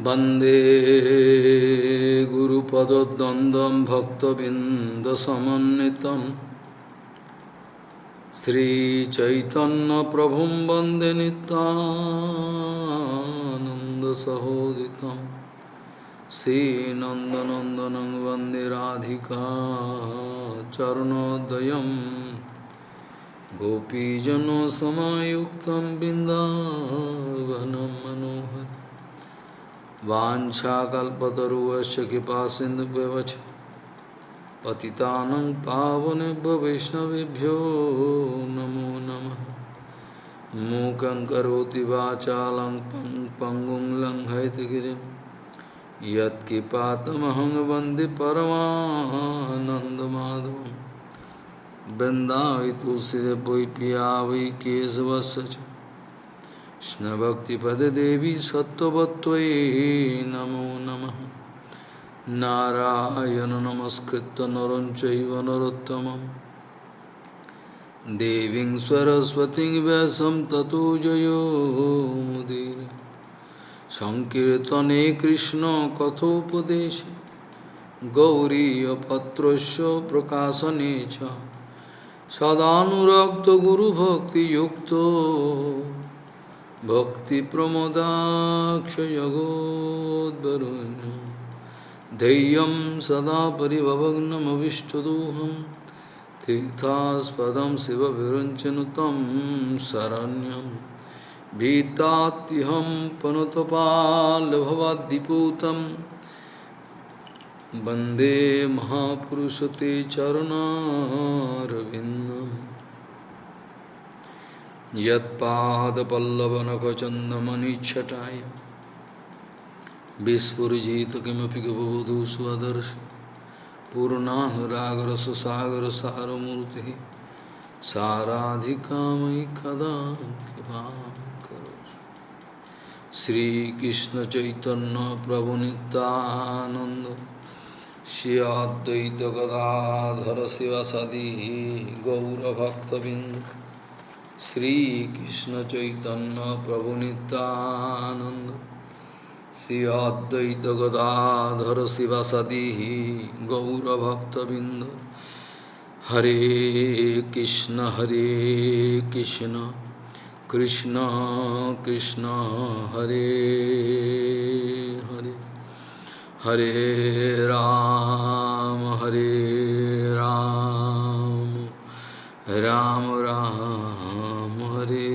वंदे गुरुपदद्वन्द्वं भक्तबिंदसमन्वितं श्रीचैतन्यप्रभुं वन्दे नित्यानन्दसहोदितं श्रीनन्दनन्दनं वन्दे राधिका चरणोदयं गोपीजनसमायुक्तं बिन्दावनं मनोहरम् वाञ्छाकल्पतरुश्च कृपासिन्धुभ्यश्च पतितानं पावनेभ्यो वैष्णवेभ्यो नमो नमः। मूकं करोति वाचालं पङ्गुं लङ्घयितगिरिं यत्कृपातमहं वन्दे परमानन्दमाधवं। वृन्दावै तुलसीदेव वै पिया वै केशवस्य च कृष्णभक्तिपदे देवी सत्त्ववत्त्वयि नमो नमः। नारायण नमस्कृत्य नरं चैव नरोत्तमं देवीं सरस्वतीं व्यासं ततो जयो मुदीरये। संकीर्तने कृष्ण कथोपदेशे गौरीयपत्रस्य प्रकाशने च सदानुरक्तो गुरुभक्तियुक्तो भक्तिप्रमोदाक्षजगोद्वरुण्य धैर्यं सदा परिभवग्नमविष्टदोहं तीर्थास्पदं शिवविरञ्चनु तं शरण्यं भीतात्यहं पनुतपाल्भवाद्दिपूतं वन्दे महापुरुषं ते चरणारविन्दम्। यत्पादपल्लवनखचन्दमनिच्छटाय विस्फुरिजित किमपि गवधू स्वदर्श पूर्णानुरागरससागरसारमूर्तिः साराधिका मयि कदा कृपां करोतु। श्रीकृष्णचैतन्य प्रभुनितानन्द श्री अद्वैत गदाधर शिवसदि गौरभक्तबिंद श्री कृष्ण चैतन्य प्रभु नित्यानंद श्री अद्वैत गदाधर शिवासादि गौरभक्तबिंद। हरे कृष्ण कृष्ण कृष्ण हरे हरे हरे राम राम राम हरे।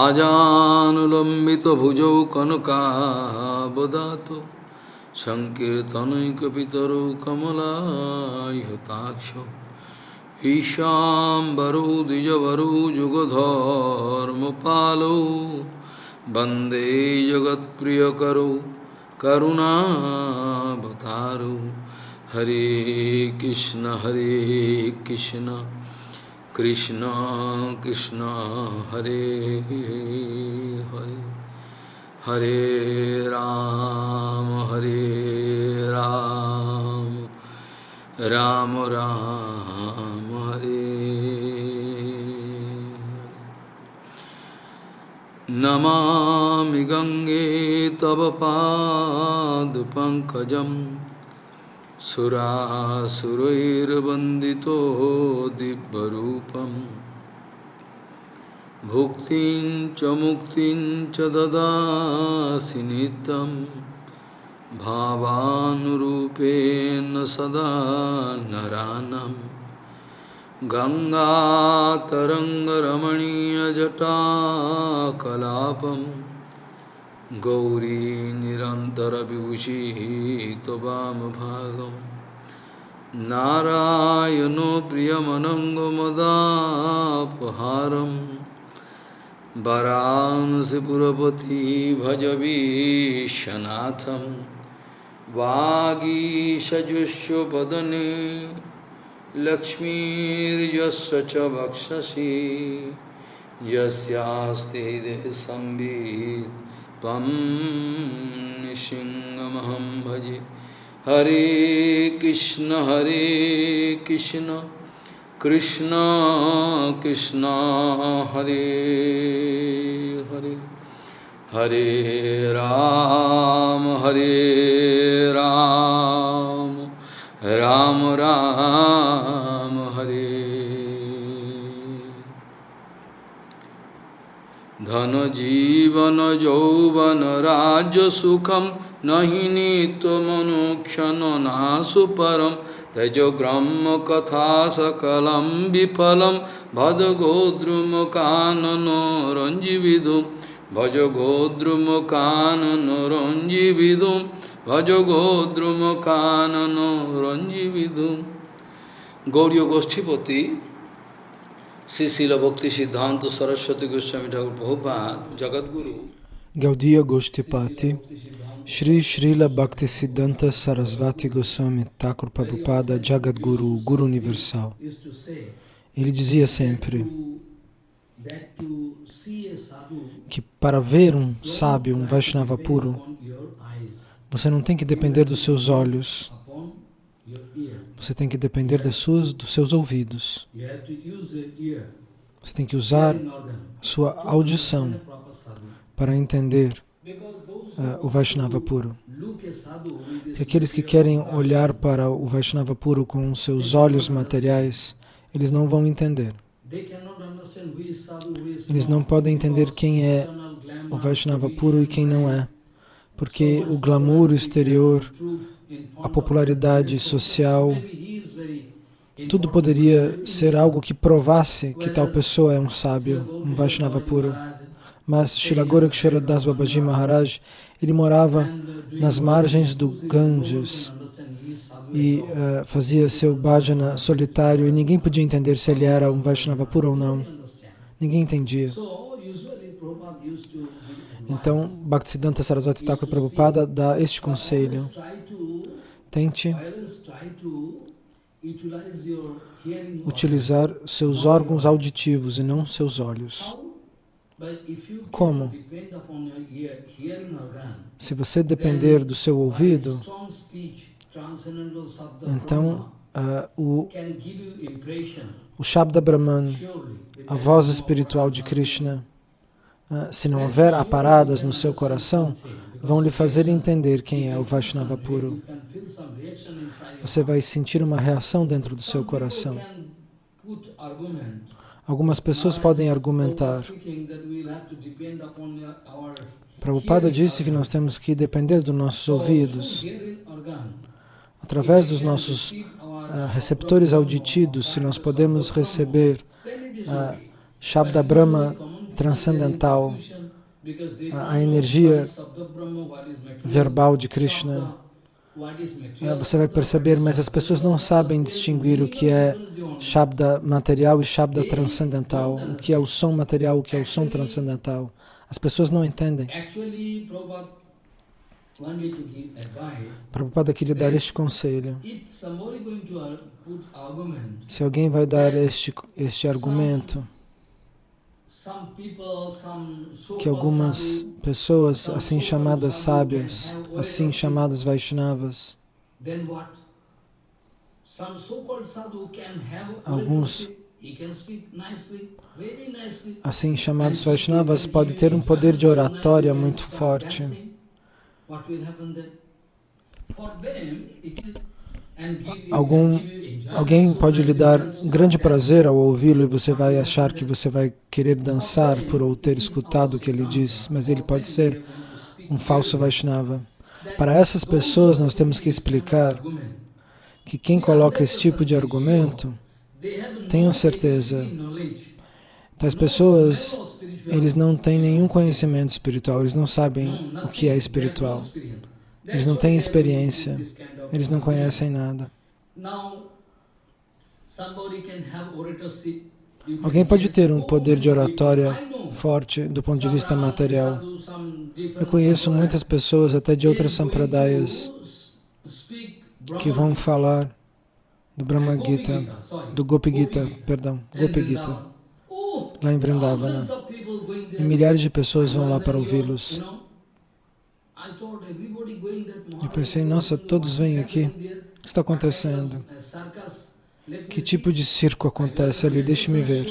आजानुलंबित भुजौ कनकाबदातो संकीर्तनैकपितरो कमलायुताक्षो ईशाम्बरो द्विजवरो जुगधर्मपालो वन्दे जगत्प्रियकरो करुणावतारो। हरे कृष्ण कृष्ण कृष्ण हरे हरे हरे राम राम राम हरे। नमामि गंगे तव पादपङ्कजं सुरासुरैर्वन्दितो दिव्यरूपं भुक्तिं च मुक्तिं च ददासि नित्यं भावानुरूपेण सदा नरानं। गंगातरङ्गरमणीयजटाकलापं गौरी निरन्तरविभूषिः त्ववामभागं। नारायणो प्रियमनङ्गमदापहारं वरानसीपुरपति भजवीशनाथं। वागीशजुष्वदने लक्ष्मीर्यस्य च वक्षसि यस्यास्ति संवित् त्वं नृसिंहमहं भजे। हरे कृष्ण कृष्ण कृष्ण हरे Hare Ram, Ram Ram, Hare. Dhana Jivana Jauvana Raja Sukham Nahi Nitya Manukshana Nasu Param Tejo Brahma Katha Sakalam Vipalam Bhaja Godruma Kanano Ranjividum Bhaja Godruma Kanano Ranjividum Bhaja Godruma Kanano Ranjividum. Gauriya Goshtipati Sri Srila Bhakti Siddhanta Saraswati Goswami Thakur Prabhupada, Jagadguru. Gaudiya Goshtipati, Shri Srila Bhakti Siddhanta Sarasvati Goswami Thakur Prabhupada, Jagadguru, Guru Universal. Ele dizia sempre que para ver um sábio, um Vaishnava puro, você não tem que depender dos seus olhos, você tem que depender dos seus ouvidos. Você tem que usar a sua audição para entender o Vaishnava puro. E aqueles que querem olhar para o Vaishnava puro com os seus olhos materiais, eles não vão entender. Eles não podem entender quem é o Vaishnava puro e quem não é, porque o glamour exterior, a popularidade social, tudo poderia ser algo que provasse que tal pessoa é um sábio, um Vaishnava puro. Mas Srila Gorakshara Das Babaji Maharaj, ele morava nas margens do Ganges e fazia seu bhajana solitário e ninguém podia entender se ele era um Vaishnava puro ou não. Ninguém entendia. Então, Bhaktisiddhanta Sarasvati Thakur Prabhupada dá este conselho. Tente utilizar seus órgãos auditivos e não seus olhos. Como? Se você depender do seu ouvido, então o Shabda Brahman, a voz espiritual de Krishna, se não houver aparadas no seu coração, vão lhe fazer entender quem é o Vaishnava puro. Você vai sentir uma reação dentro do seu coração. Algumas pessoas podem argumentar. Prabhupada disse que nós temos que depender dos nossos ouvidos. Através dos nossos receptores auditivos, se nós podemos receber Shabda Brahma transcendental, a energia verbal de Krishna, você vai perceber, mas as pessoas não sabem distinguir o que é Shabda material e Shabda transcendental, o que é o som material, o que é o som transcendental. As pessoas não entendem. Prabhupada queria dar este conselho. Se alguém vai dar este argumento, que algumas pessoas, assim chamadas sábias, assim chamadas Vaishnavas, alguns assim chamados Vaishnavas podem ter um poder de oratória muito forte. Alguém pode lhe dar grande prazer ao ouvi-lo e você vai achar que você vai querer dançar por ter escutado o que ele diz, mas ele pode ser um falso Vaishnava. Para essas pessoas nós temos que explicar que quem coloca esse tipo de argumento, tenham certeza, tais pessoas, eles não têm nenhum conhecimento espiritual, eles não sabem o que é espiritual. Eles não têm experiência, eles não conhecem nada. Alguém pode ter um poder de oratória forte do ponto de vista material. Eu conheço muitas pessoas, até de outras sampradayas, que vão falar do Brahma Gita, do Gopi Gita, Gopi Gita, lá em Vrindavana. E milhares de pessoas vão lá para ouvi-los. Eu pensei, nossa, todos vêm aqui. O que está acontecendo? Que tipo de circo acontece ali? Deixe-me ver.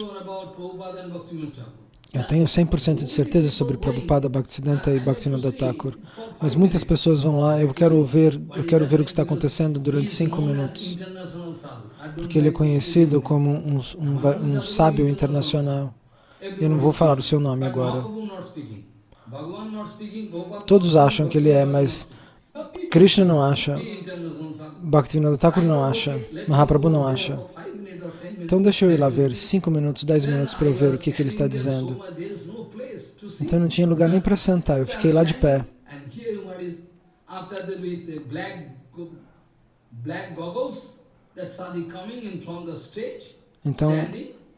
Eu tenho 100% de certeza sobre Prabhupada, Bhaktisiddhanta e Bhaktivinoda Thakur, mas muitas pessoas vão lá, eu quero ver o que está acontecendo durante 5 minutos, porque ele é conhecido como um sábio internacional. Eu não vou falar o seu nome agora. Todos acham que ele é, mas Krishna não acha, Bhaktivinoda Thakur não acha, Mahaprabhu não acha. Então deixa eu ir lá ver 5 minutos, 10 minutos para eu ver o que ele está dizendo. Então não tinha lugar nem para sentar, eu fiquei lá de pé.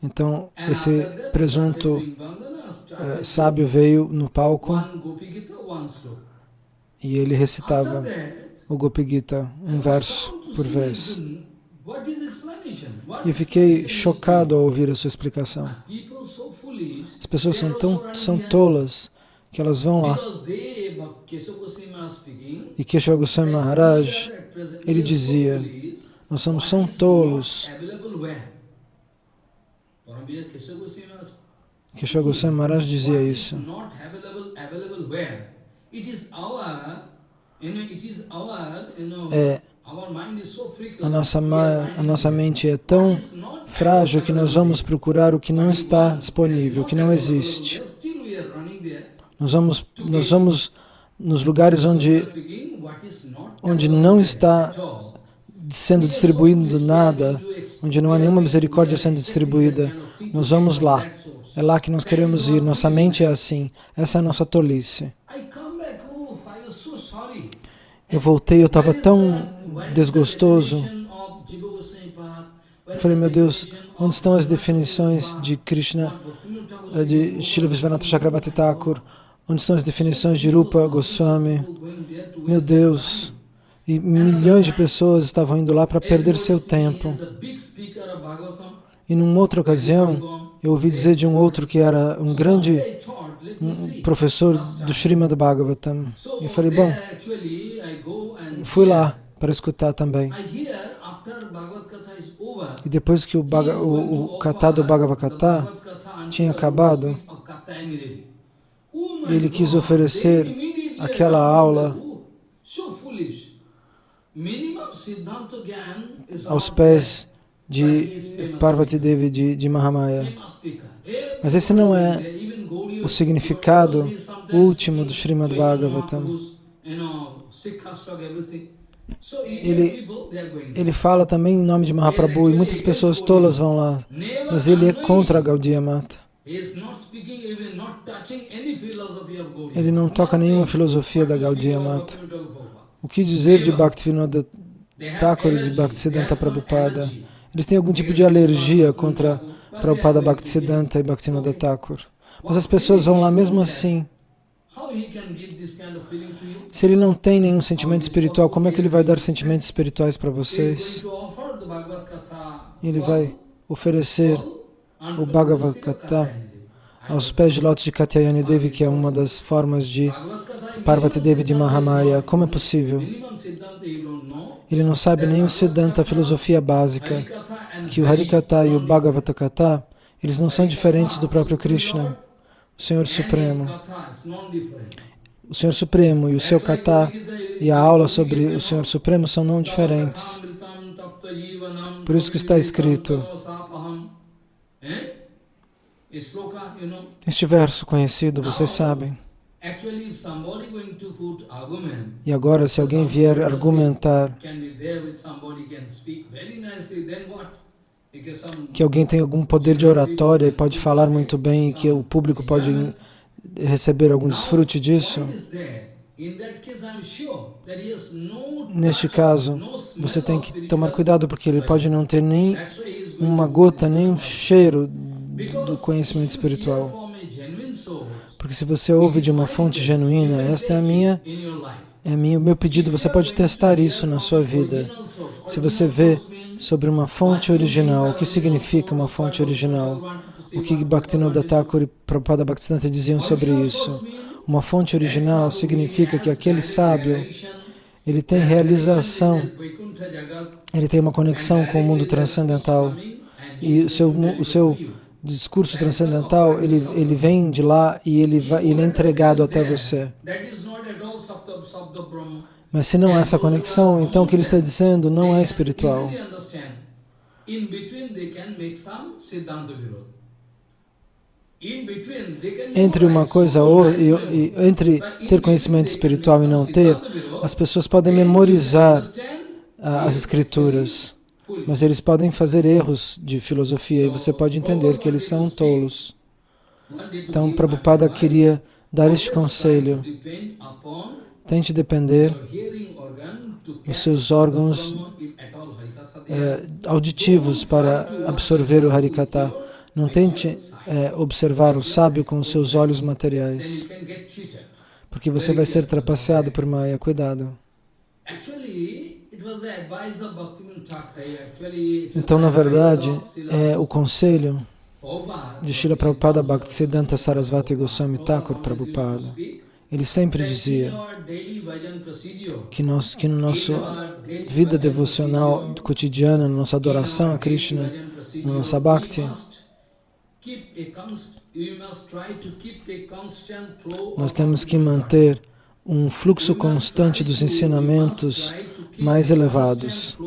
Então esse presunto sábio veio no palco e ele recitava o Gopi Gita, um verso por vez. E eu fiquei chocado ao ouvir a sua explicação. As pessoas são tolas que elas vão lá. E Keshava Goswami Maharaj, ele dizia, nós são tolos. Keshava Goswami Maharaj dizia isso. A nossa mente é tão frágil que nós vamos procurar o que não está disponível, o que não existe. Nós vamos nos lugares onde não está sendo distribuído nada, onde não há nenhuma misericórdia sendo distribuída. Nós vamos lá. É lá que nós queremos ir. Nossa mente é assim. Essa é a nossa tolice. Eu voltei, eu estava tão desgostoso. Eu falei, meu Deus, onde estão as definições de Krishna, de Srila Vishwanatha Chakrabarti Thakur? Onde estão as definições de Rupa Goswami? Meu Deus! E milhões de pessoas estavam indo lá para perder seu tempo. E numa outra ocasião, eu ouvi dizer de um outro que era um grande professor do Srimad Bhagavatam. E eu falei, bom, fui lá para escutar também. E depois que o Katha do Bhagavad Gita tinha acabado, ele quis oferecer aquela aula aos pés de Parvati Devi de Mahamaya. Mas esse não é o significado último do Srimad Bhagavatam. Ele fala também em nome de Mahaprabhu e muitas pessoas tolas vão lá, mas ele é contra a Gaudiya Mata. Ele não toca nenhuma filosofia da Gaudiya Mata. O que dizer de Bhaktivinoda Thakur e de Bhaktisiddhanta Prabhupada? Eles têm algum tipo de alergia contra Prabhupada Bhaktisiddhanta e Bhaktivinoda Thakur. Mas as pessoas vão lá mesmo assim. Se ele não tem nenhum sentimento espiritual, como é que ele vai dar sentimentos espirituais para vocês? Ele vai oferecer o Bhagavad Gita aos pés de lótus de Katyayani Devi, que é uma das formas de Parvati Devi de Mahamaya. Como é possível? Ele não sabe nem o Siddhanta, a filosofia básica, que o Harikatha e o Bhagavata Katha, eles não são diferentes do próprio Krishna, o Senhor Supremo. O Senhor Supremo e o seu Katha e a aula sobre o Senhor Supremo são não diferentes. Por isso que está escrito este verso conhecido, vocês sabem. E agora, se alguém vier argumentar que alguém tem algum poder de oratória e pode falar muito bem e que o público pode receber algum desfrute disso, neste caso, você tem que tomar cuidado, porque ele pode não ter nem uma gota, nem um cheiro do conhecimento espiritual. Porque se você ouve de uma fonte genuína, esta é o meu pedido, você pode testar isso na sua vida. Se você vê sobre uma fonte original, o que significa uma fonte original? O que Bhaktivinoda Thakur e Prabhupada Bhaktisiddhanta diziam sobre isso? Uma fonte original significa que aquele sábio, ele tem realização, ele tem uma conexão com o mundo transcendental e o seu discurso transcendental, ele vem de lá e ele é entregado até você. Mas se não há essa conexão, então o que ele está dizendo não é espiritual. Entre uma coisa entre ter conhecimento espiritual e não ter, as pessoas podem memorizar as escrituras, mas eles podem fazer erros de filosofia e você pode entender que eles são tolos. Então, Prabhupada queria dar este conselho. Tente depender dos seus órgãos auditivos para absorver o Harikatha. Não tente observar o sábio com os seus olhos materiais, porque você vai ser trapaceado por Maya. Cuidado. Então, na verdade, o conselho de Srila Prabhupada Bhaktisiddhanta Sarasvati Goswami Thakur Prabhupada, ele sempre dizia que na nossa vida devocional cotidiana, na nossa adoração a Krishna, na nossa Bhakti, nós temos que manter um fluxo constante dos ensinamentos mais elevados.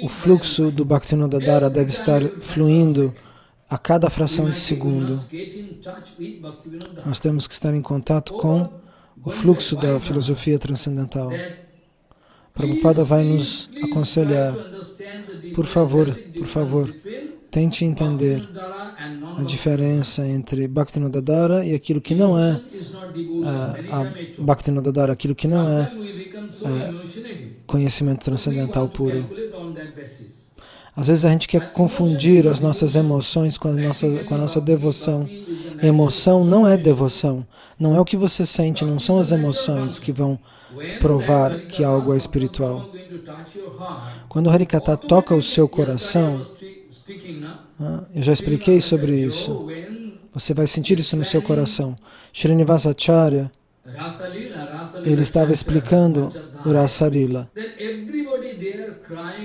O fluxo do Bhaktivinoda Dhara deve estar fluindo a cada fração de segundo. Nós temos que estar em contato com o fluxo da filosofia transcendental. Prabhupada vai nos aconselhar, por favor, tente entender a diferença entre Bhaktivinoda Dhara e aquilo que não é a Bhaktivinoda Dhara, aquilo que não é conhecimento transcendental puro. Às vezes a gente quer confundir as nossas emoções com a nossa devoção. Emoção não é devoção. Não é o que você sente, não são as emoções que vão provar que algo é espiritual. Quando o Harikatha toca o seu coração, eu já expliquei sobre isso. Você vai sentir isso no seu coração. Srinivasacharya, ele estava explicando o Rasa Lila.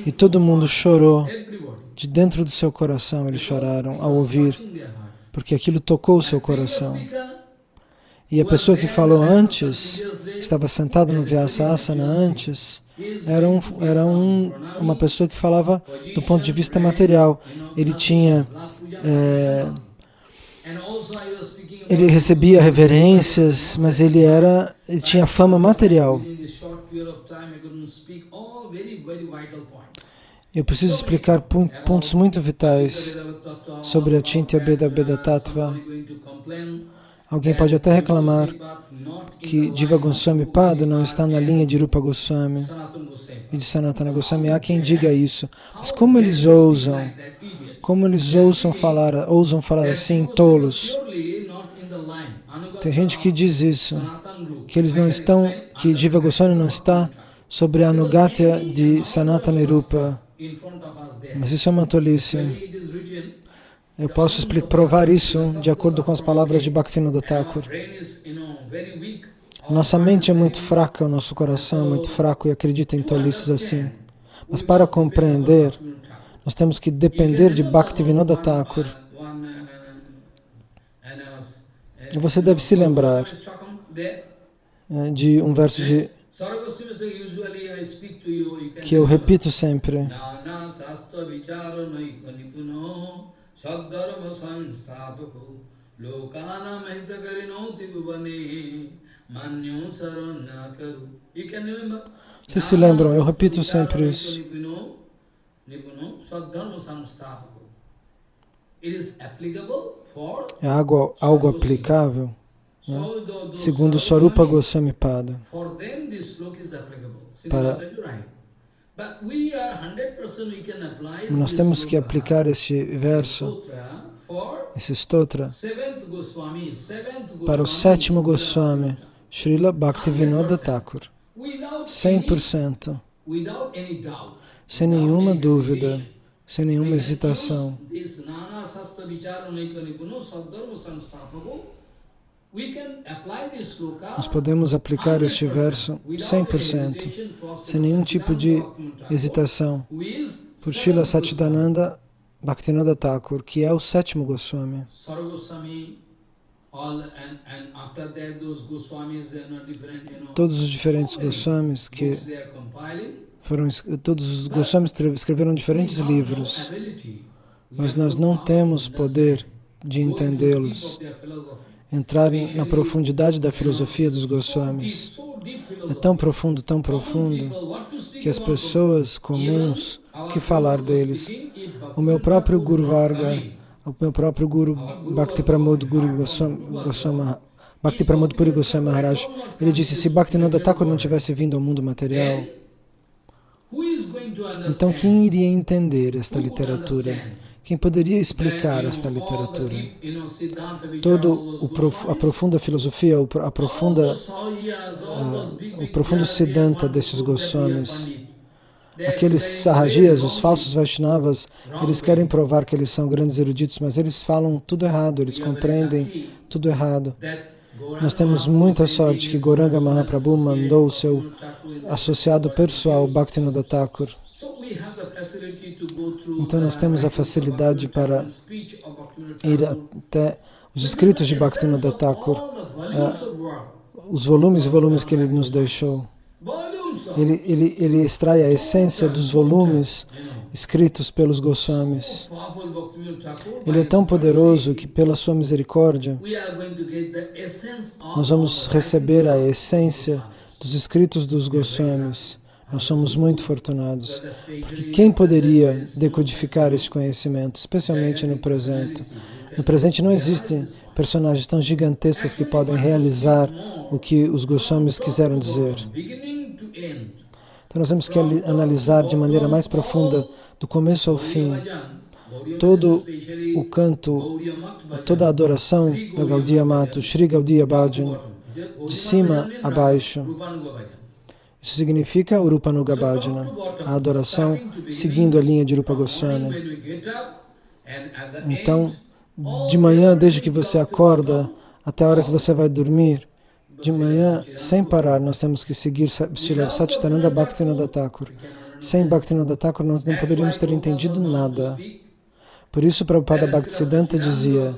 E todo mundo chorou. De dentro do seu coração eles choraram ao ouvir, porque aquilo tocou o seu coração. E a pessoa que falou antes, que estava sentada no Vyasasana antes, era uma pessoa que falava do ponto de vista material. Ele tinha... ele recebia reverências, mas ele tinha fama material. Eu preciso explicar pontos muito vitais sobre a Chintya Bheda Bheda Tattva. Alguém pode até reclamar que Jiva Goswami Pada não está na linha de Rupa Goswami e de Sanatana Goswami. Há quem diga isso. Mas como eles ousam falar assim, tolos? Tem gente que diz isso, que eles não estão, que Jiva Goswami não está sobre a Anugatya de Sanatana Rupa. Mas isso é uma tolice. Eu posso provar isso de acordo com as palavras de Bhaktivinoda Thakur. Nossa mente é muito fraca, o nosso coração é muito fraco e acredita em tolices assim. Mas para compreender, nós temos que depender de Bhaktivinoda Thakur. E você deve se lembrar de um verso que eu repito sempre. Vocês se lembram? Eu repito sempre isso. É algo aplicável, né? Segundo Swarupa Goswami Pada. Nós temos que aplicar este verso, esse stotra, para o sétimo Goswami, Srila Bhaktivinoda Thakur. 100%, sem nenhuma dúvida, sem nenhuma hesitação. Nós podemos aplicar este verso 100%, sem nenhum tipo de hesitação, por Srila Satchidananda Bhaktivinoda Thakur, que é o sétimo Goswami. Todos os diferentes Goswamis que todos os Goswamis escreveram diferentes livros, mas nós não temos poder de entendê-los, entrar na profundidade da filosofia dos Goswamis. É tão profundo, que as pessoas comuns, que falar deles? O meu próprio Guru Varga, o meu próprio Guru Bhakti Pramod Puri Goswami Maharaj, ele disse, se Bhaktivinoda Thakur não tivesse vindo ao mundo material, então quem iria entender esta literatura? Quem poderia explicar esta literatura? A profunda filosofia, o profundo Siddhanta desses Goswamis. Aqueles Sahajias, os falsos Vaishnavas, eles querem provar que eles são grandes eruditos, mas eles falam tudo errado, eles compreendem tudo errado. Nós temos muita sorte que Gauranga Mahaprabhu mandou o seu associado pessoal, Bhaktivinoda Thakur. Então nós temos a facilidade para ir até os escritos de Bhaktivinoda Thakur, os volumes e volumes que ele nos deixou. Ele extrai a essência dos volumes escritos pelos Goswamis. Ele é tão poderoso que, pela sua misericórdia, nós vamos receber a essência dos escritos dos Goswamis. Nós somos muito fortunados, porque quem poderia decodificar este conhecimento, especialmente no presente? No presente não existem personagens tão gigantescas que podem realizar o que os Goswamis quiseram dizer. Então nós temos que analisar de maneira mais profunda, do começo ao fim, todo o canto, toda a adoração da Gaudiya Mata, Shri Gaudiya Bhajan, de cima a baixo. Isso significa Urupanuga Bhajana, a adoração seguindo a linha de Rupa Goswami. Então, de manhã, desde que você acorda até a hora que você vai dormir, de manhã, sem parar, nós temos que seguir Srila Satchidananda Bhaktivinoda Thakur. Sem Bhaktivinoda Thakur, nós não poderíamos ter entendido nada. Por isso, Prabhupada Bhaktisiddhanta dizia,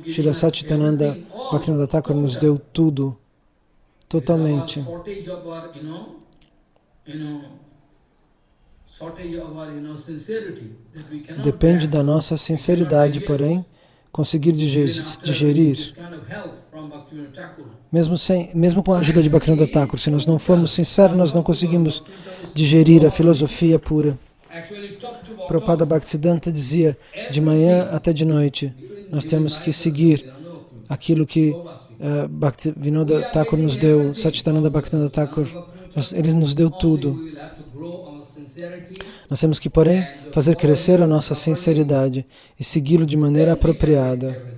Srila Satchidananda Bhaktivinoda Thakur nos deu tudo, totalmente. Depende da nossa sinceridade, porém, conseguir digerir, mesmo com a ajuda de Bhaktivinoda Thakur, se nós não formos sinceros, nós não conseguimos digerir a filosofia pura. Prabhupada Bhaktisiddhanta dizia, de manhã até de noite, nós temos que seguir aquilo que Bhaktivinoda Thakur nos deu, Satchidananda Bhaktivinoda Thakur, ele nos deu tudo. Nós temos que, porém, fazer crescer a nossa sinceridade e segui-lo de maneira apropriada.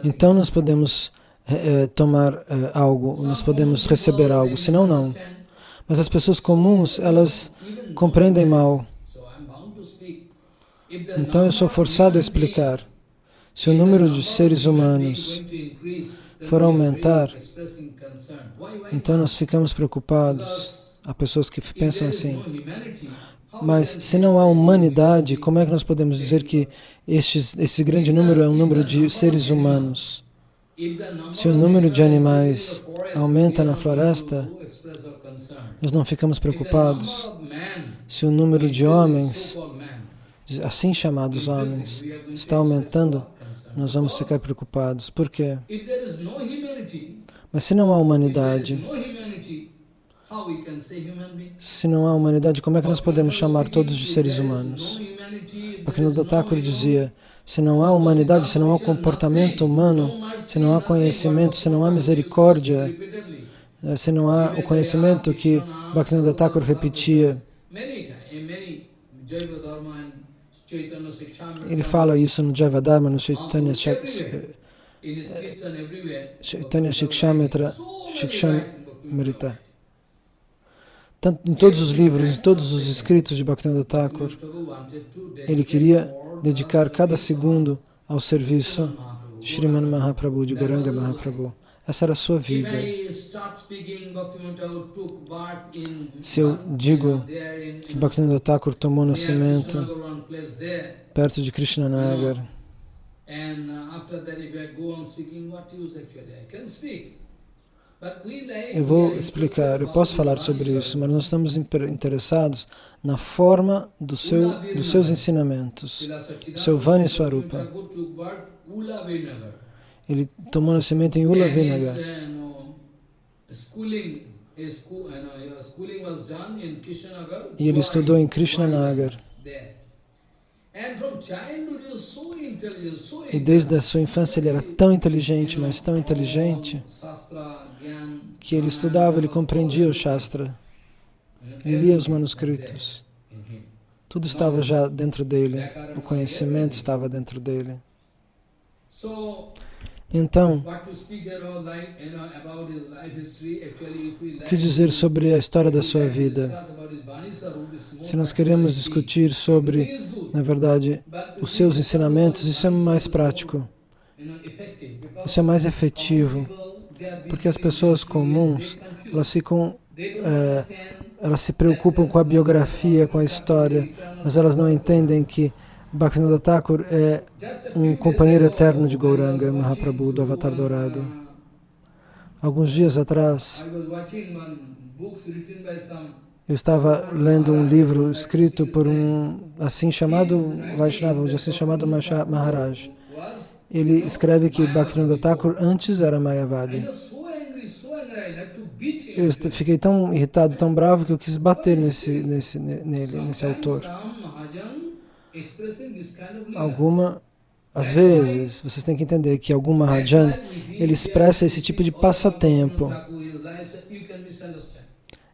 Então nós podemos tomar algo, nós podemos receber algo, senão não. Mas as pessoas comuns, elas compreendem mal. Então eu sou forçado a explicar. Se o número de seres humanos for aumentar, então nós ficamos preocupados. Há pessoas que pensam assim. Mas se não há humanidade, como é que nós podemos dizer que esse grande número é um número de seres humanos? Se o número de animais aumenta na floresta, nós não ficamos preocupados. Se o número de homens, assim chamados homens, está aumentando, nós vamos ficar preocupados. Por quê? Mas se não há humanidade, como é que nós podemos chamar todos de seres humanos? Bhaktivinoda Thakur dizia, se não há humanidade, se não há comportamento humano, se não há conhecimento, se não há misericórdia, se não há o conhecimento que Bhaktivinoda Thakur repetia. Ele fala isso no Jayavadharma, no Chaitanya Shikshamrita. Tanto em todos os livros, em todos os escritos de Bhaktivinoda Thakur, ele queria dedicar cada segundo ao serviço de Sriman Mahaprabhu, de Gauranga Mahaprabhu. Essa era a sua vida. Se eu digo que Bhaktivinoda Thakur tomou nascimento perto de Krishnanagar, eu vou explicar, eu posso falar sobre isso, mas nós estamos interessados na forma dos seus ensinamentos, seu Vani Swarupa. Ele tomou nascimento em Ulavinagar. E ele estudou em Krishnanagar. E desde a sua infância ele era tão inteligente, mas tão inteligente, que ele estudava, ele compreendia o Shastra. Ele lia os manuscritos. Tudo estava já dentro dele. O conhecimento estava dentro dele. Então, o que dizer sobre a história da sua vida? Se nós queremos discutir sobre, na verdade, os seus ensinamentos, isso é mais prático. Isso é mais efetivo. Porque as pessoas comuns, elas se preocupam com a biografia, com a história, mas elas não entendem que Bhaktivinoda Thakur é um companheiro eterno de Gauranga Mahaprabhu, do Avatar Dourado. Alguns dias atrás, eu estava lendo um livro escrito por um assim chamado Vaishnava, assim chamado Maharaj. Ele escreve que Bhaktivinoda Thakur antes era Mayavadi. Eu fiquei tão irritado, tão bravo, que eu quis bater nesse autor. Às vezes, vocês têm que entender que algum Mahajan, ele expressa esse tipo de passatempo.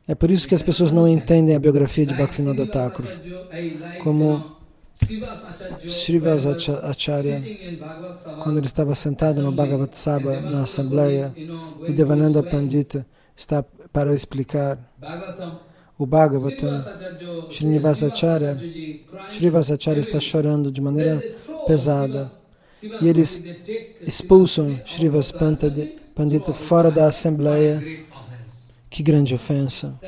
É por isso que as pessoas não entendem a biografia de Bhaktivinoda Thakur. Como Srivas Acharya, quando ele estava sentado no Bhagavad Sabha, na Assembleia, e Devananda Pandita está para explicar o Bhagavatam, Srinivas Acharya está chorando de maneira pesada. E eles expulsam Srivas Pandita fora da Assembleia. Que grande ofensa.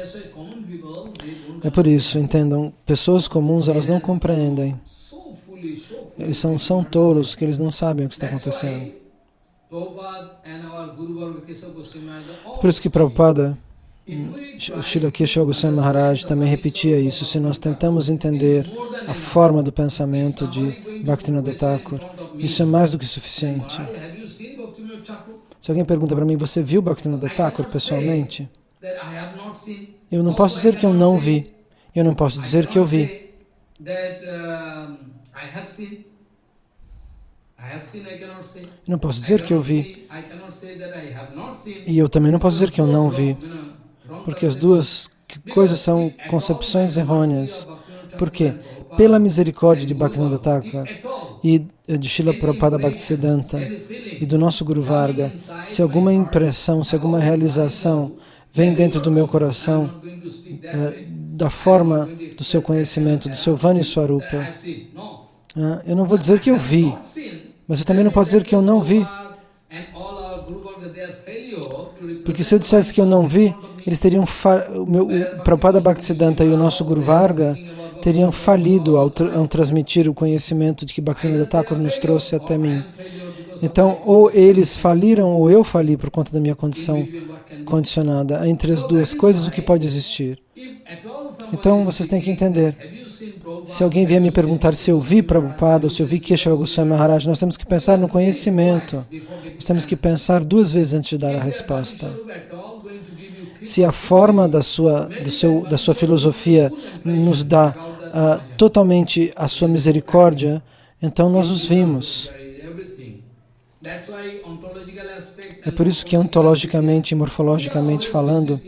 É por isso, entendam, pessoas comuns, elas não compreendem. Eles são tolos, que eles não sabem o que está acontecendo. Por isso que Prabhupada, o Srila Keshava Goswami Maharaj também repetia isso. Se nós tentamos entender a forma do pensamento de Bhaktivinoda Thakur, isso é mais do que suficiente. Se alguém pergunta para mim, você viu Bhaktivinoda Thakur pessoalmente? Eu não posso dizer que eu não vi. Eu não posso dizer que eu vi. Eu não posso dizer que eu vi. E eu também não posso dizer que eu não vi. Porque as duas coisas são concepções errôneas. Por quê? Pela misericórdia de Bhaktivinoda Thakur e de Srila Prabhupada Bhaktisiddhanta e do nosso Guru Varga, se alguma impressão, se alguma realização vem dentro do meu coração, da forma do seu conhecimento, do seu Vani Swarupa, eu não vou dizer que eu vi, mas eu também não posso dizer que eu não vi. Porque se eu dissesse que eu não vi, eles teriam o Prabhupada Bhaktisiddhanta e o nosso Guru Varga teriam falido ao transmitir o conhecimento de que Bhaktivinoda Thakur nos trouxe até mim. Então, ou eles faliram ou eu fali por conta da minha condição condicionada. Entre as duas coisas, o que pode existir? Então, vocês têm que entender. Se alguém vier me perguntar se eu vi Prabhupada ou se eu vi Keshava Goswami Maharaj, nós temos que pensar no conhecimento. Nós temos que pensar duas vezes antes de dar a resposta. Se a forma da sua filosofia nos dá totalmente a sua misericórdia, então nós os vimos. É por isso que ontologicamente e morfologicamente falando,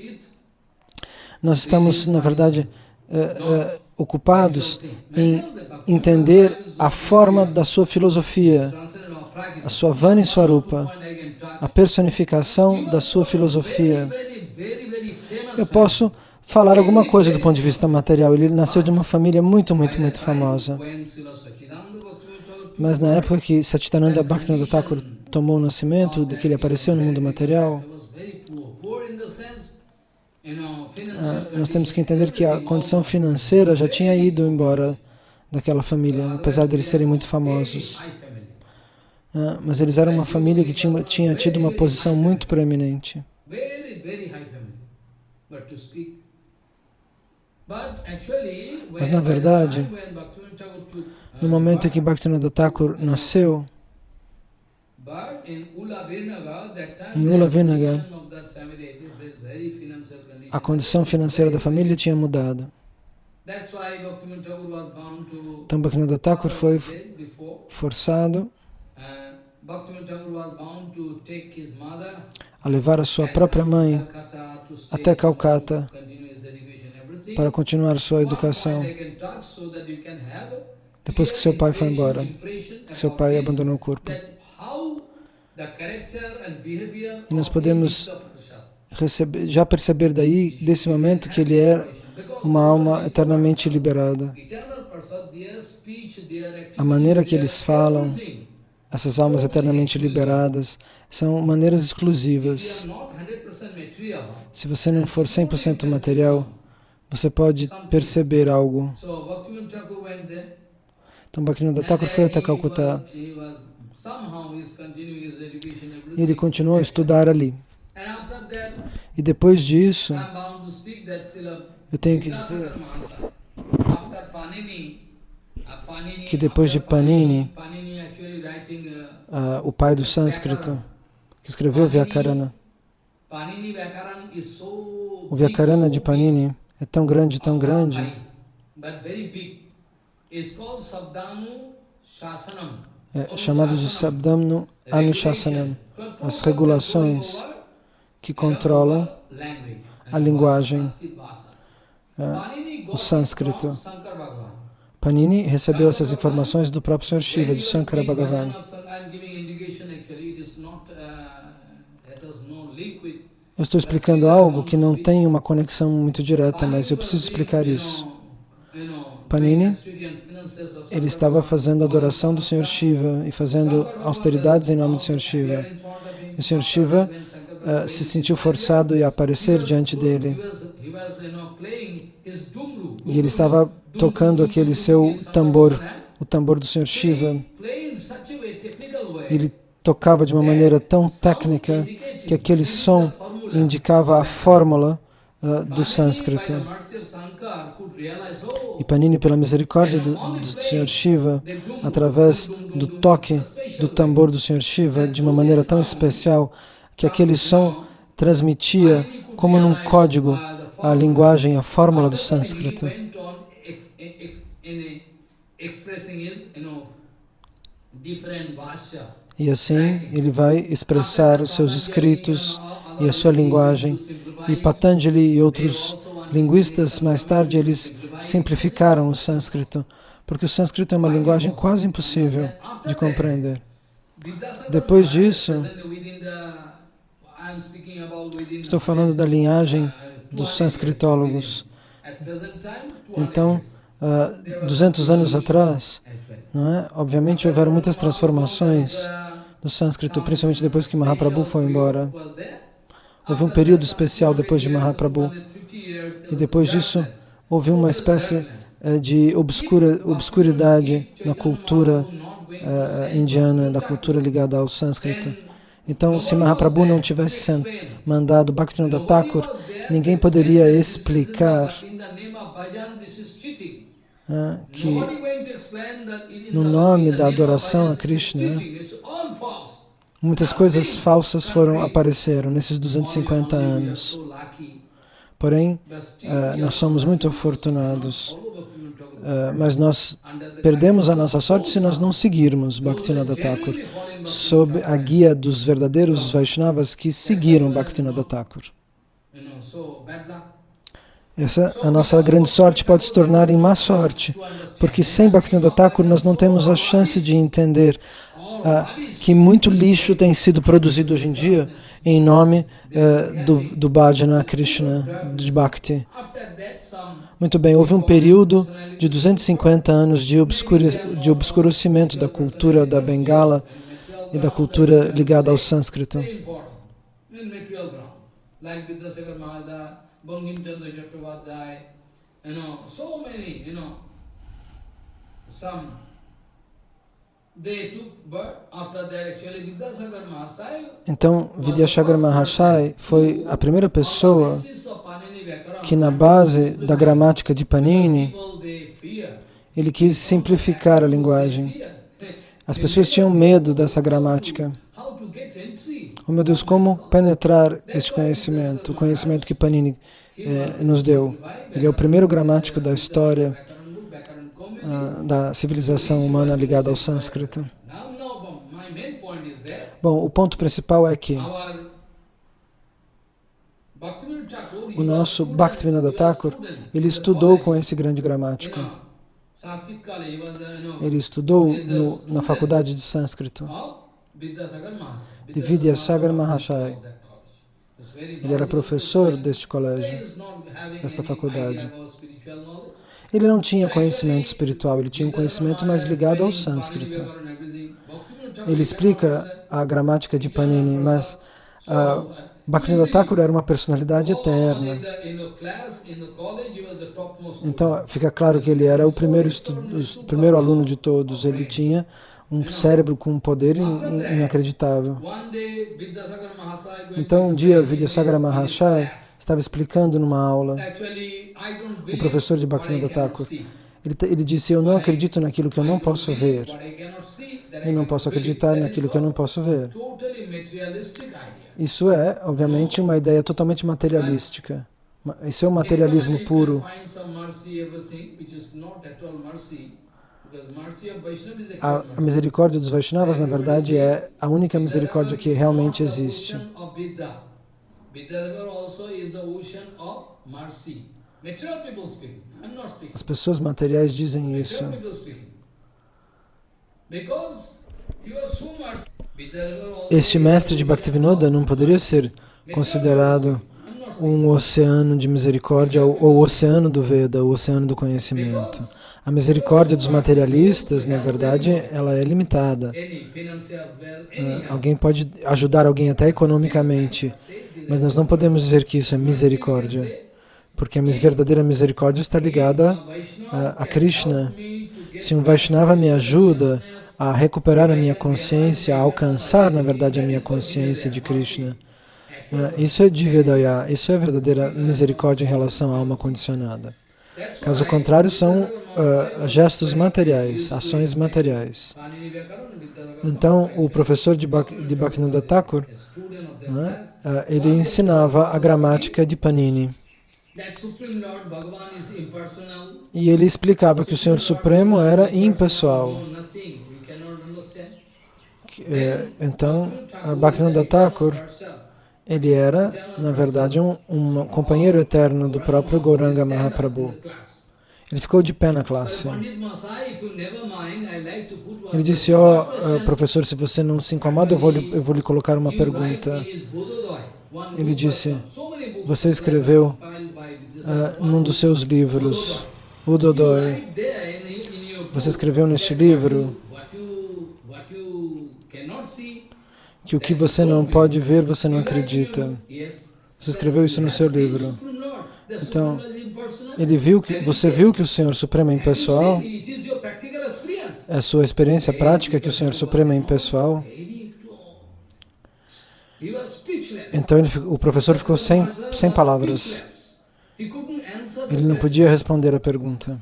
nós estamos, na verdade, ocupados em entender a forma da sua filosofia, a sua Vani Swarupa, a personificação da sua filosofia. Eu posso falar alguma coisa do ponto de vista material. Ele nasceu de uma família muito famosa. Mas na época que Satchidananda Bhaktivinoda Thakur tomou o nascimento, de que ele apareceu no mundo material. Nós temos que entender que a condição financeira já tinha ido embora daquela família, apesar de eles serem muito famosos. Mas eles eram uma família que tinha tido uma posição muito proeminente. Mas na verdade, no momento em que Bhaktivinoda Thakur nasceu, em Ula Virnaga, a condição financeira da família tinha mudado. Então Bhaktivinoda Thakur foi forçado a levar a sua própria mãe até Calcata para continuar sua educação, depois que seu pai foi embora, que seu pai abandonou o corpo. E nós podemos já perceber desse momento, que ele é uma alma eternamente liberada. A maneira que eles falam, essas almas eternamente liberadas, são maneiras exclusivas. Se você não for 100% material, você pode perceber algo. Então Bhaktivinoda Thakur foi até Calcutá e ele continuou a estudar ali. E depois disso, eu tenho que dizer que depois de Panini, o pai do sânscrito, que escreveu o Vyakarana, o Vyakarana de Panini é tão grande, chamado de Sabdanu Anushasanam, as regulações que controlam a linguagem, o sânscrito. Panini recebeu essas informações do próprio Sr. Shiva, de Shankara Bhagavan. Eu estou explicando algo que não tem uma conexão muito direta, mas eu preciso explicar isso. Panini, ele estava fazendo adoração do Sr. Shiva e fazendo austeridades em nome do Sr. Shiva. E o Sr. Shiva se sentiu forçado a aparecer diante dele. E ele estava tocando aquele seu tambor, o tambor do Sr. Shiva. Ele tocava de uma maneira tão técnica que aquele som indicava a fórmula do sânscrito. E Panini, pela misericórdia do Sr. Shiva, através do toque do tambor do Sr. Shiva, de uma maneira tão especial, que aquele som transmitia, como num código, a linguagem, a fórmula do sânscrito. E assim ele vai expressar os seus escritos e a sua linguagem. E Patanjali e outros linguistas, mais tarde, eles simplificaram o sânscrito, porque o sânscrito é uma linguagem quase impossível de compreender. Depois disso, estou falando da linhagem dos sânscritólogos. Então, 200 anos atrás, não é? Obviamente houveram muitas transformações no sânscrito, principalmente depois que Mahaprabhu foi embora. Houve um período especial depois de Mahaprabhu. E depois disso, houve uma espécie de obscuridade na cultura indiana, da cultura ligada ao sânscrito. Então, se Mahaprabhu não tivesse mandado Bhaktivinoda Thakur, ninguém poderia explicar que no nome da adoração a Krishna, muitas coisas falsas apareceram nesses 250 anos. Porém, nós somos muito afortunados, mas nós perdemos a nossa sorte se nós não seguirmos Bhaktivinoda Thakur, sob a guia dos verdadeiros Vaishnavas que seguiram Bhaktivinoda Thakur. A nossa grande sorte pode se tornar em má sorte, porque sem Bhaktivinoda Thakur nós não temos a chance de entender que muito lixo tem sido produzido hoje em dia em nome do Bhajana Krishna, de Bhakti. Muito bem, houve um período de 250 anos de obscurecimento da cultura da Bengala e da cultura ligada ao sânscrito. Então, Vidyasagar Mahasaya foi a primeira pessoa que, na base da gramática de Panini, ele quis simplificar a linguagem. As pessoas tinham medo dessa gramática. Oh meu Deus, como penetrar este conhecimento, o conhecimento que Panini nos deu? Ele é o primeiro gramático da história da civilização humana ligada ao sânscrito. Bom, o ponto principal é que o nosso Bhaktivinoda Thakur, ele estudou com esse grande gramático. Ele estudou na faculdade de sânscrito de Vidyasagar Mahasaya. Ele era professor deste colégio, desta faculdade. Ele não tinha conhecimento espiritual, ele tinha um conhecimento mais ligado ao sânscrito. Ele explica a gramática de Panini, mas Bhaktivinoda Thakur era uma personalidade eterna. Então, fica claro que ele era o primeiro aluno de todos. Ele tinha um cérebro com um poder inacreditável. Então, um dia, Vidyasagar Mahasaya estava explicando numa aula, o professor de Bhaktivinoda Thakur, ele disse: eu não acredito naquilo que eu não posso ver. Eu não posso acreditar naquilo que eu não posso ver. Isso é, obviamente, uma ideia totalmente materialística. Isso é o materialismo puro. A misericórdia dos Vaishnavas, na verdade, é a única misericórdia que realmente existe. As pessoas materiais dizem isso. Este mestre de Bhaktivinoda não poderia ser considerado um oceano de misericórdia ou o oceano do Veda, o oceano do conhecimento. A misericórdia dos materialistas, na verdade, ela é limitada. Alguém pode ajudar alguém até economicamente, mas nós não podemos dizer que isso é misericórdia, porque a verdadeira misericórdia está ligada a Krishna. Se um Vaishnava me ajuda a recuperar a minha consciência, a alcançar, na verdade, a minha consciência de Krishna, isso é Divyadaya, isso é a verdadeira misericórdia em relação à alma condicionada. Caso contrário, são gestos materiais, ações materiais. Então, o professor de Bhaktivinoda Thakur, ele ensinava a gramática de Panini. E ele explicava que o Senhor Supremo era impessoal. Então, Bhaktivinoda Thakur, ele era, na verdade, um companheiro eterno do próprio Gauranga Mahaprabhu. Ele ficou de pé na classe. Ele disse: professor, se você não se incomoda, eu vou lhe colocar uma pergunta. Ele disse: você escreveu num dos seus livros, o Dodói, você escreveu neste livro que o que você não pode ver, você não acredita. Você escreveu isso no seu livro. Então, você viu que o Senhor Supremo é impessoal? É a sua experiência prática que o Senhor Supremo é impessoal? Então, o professor ficou sem palavras. Ele não podia responder a pergunta.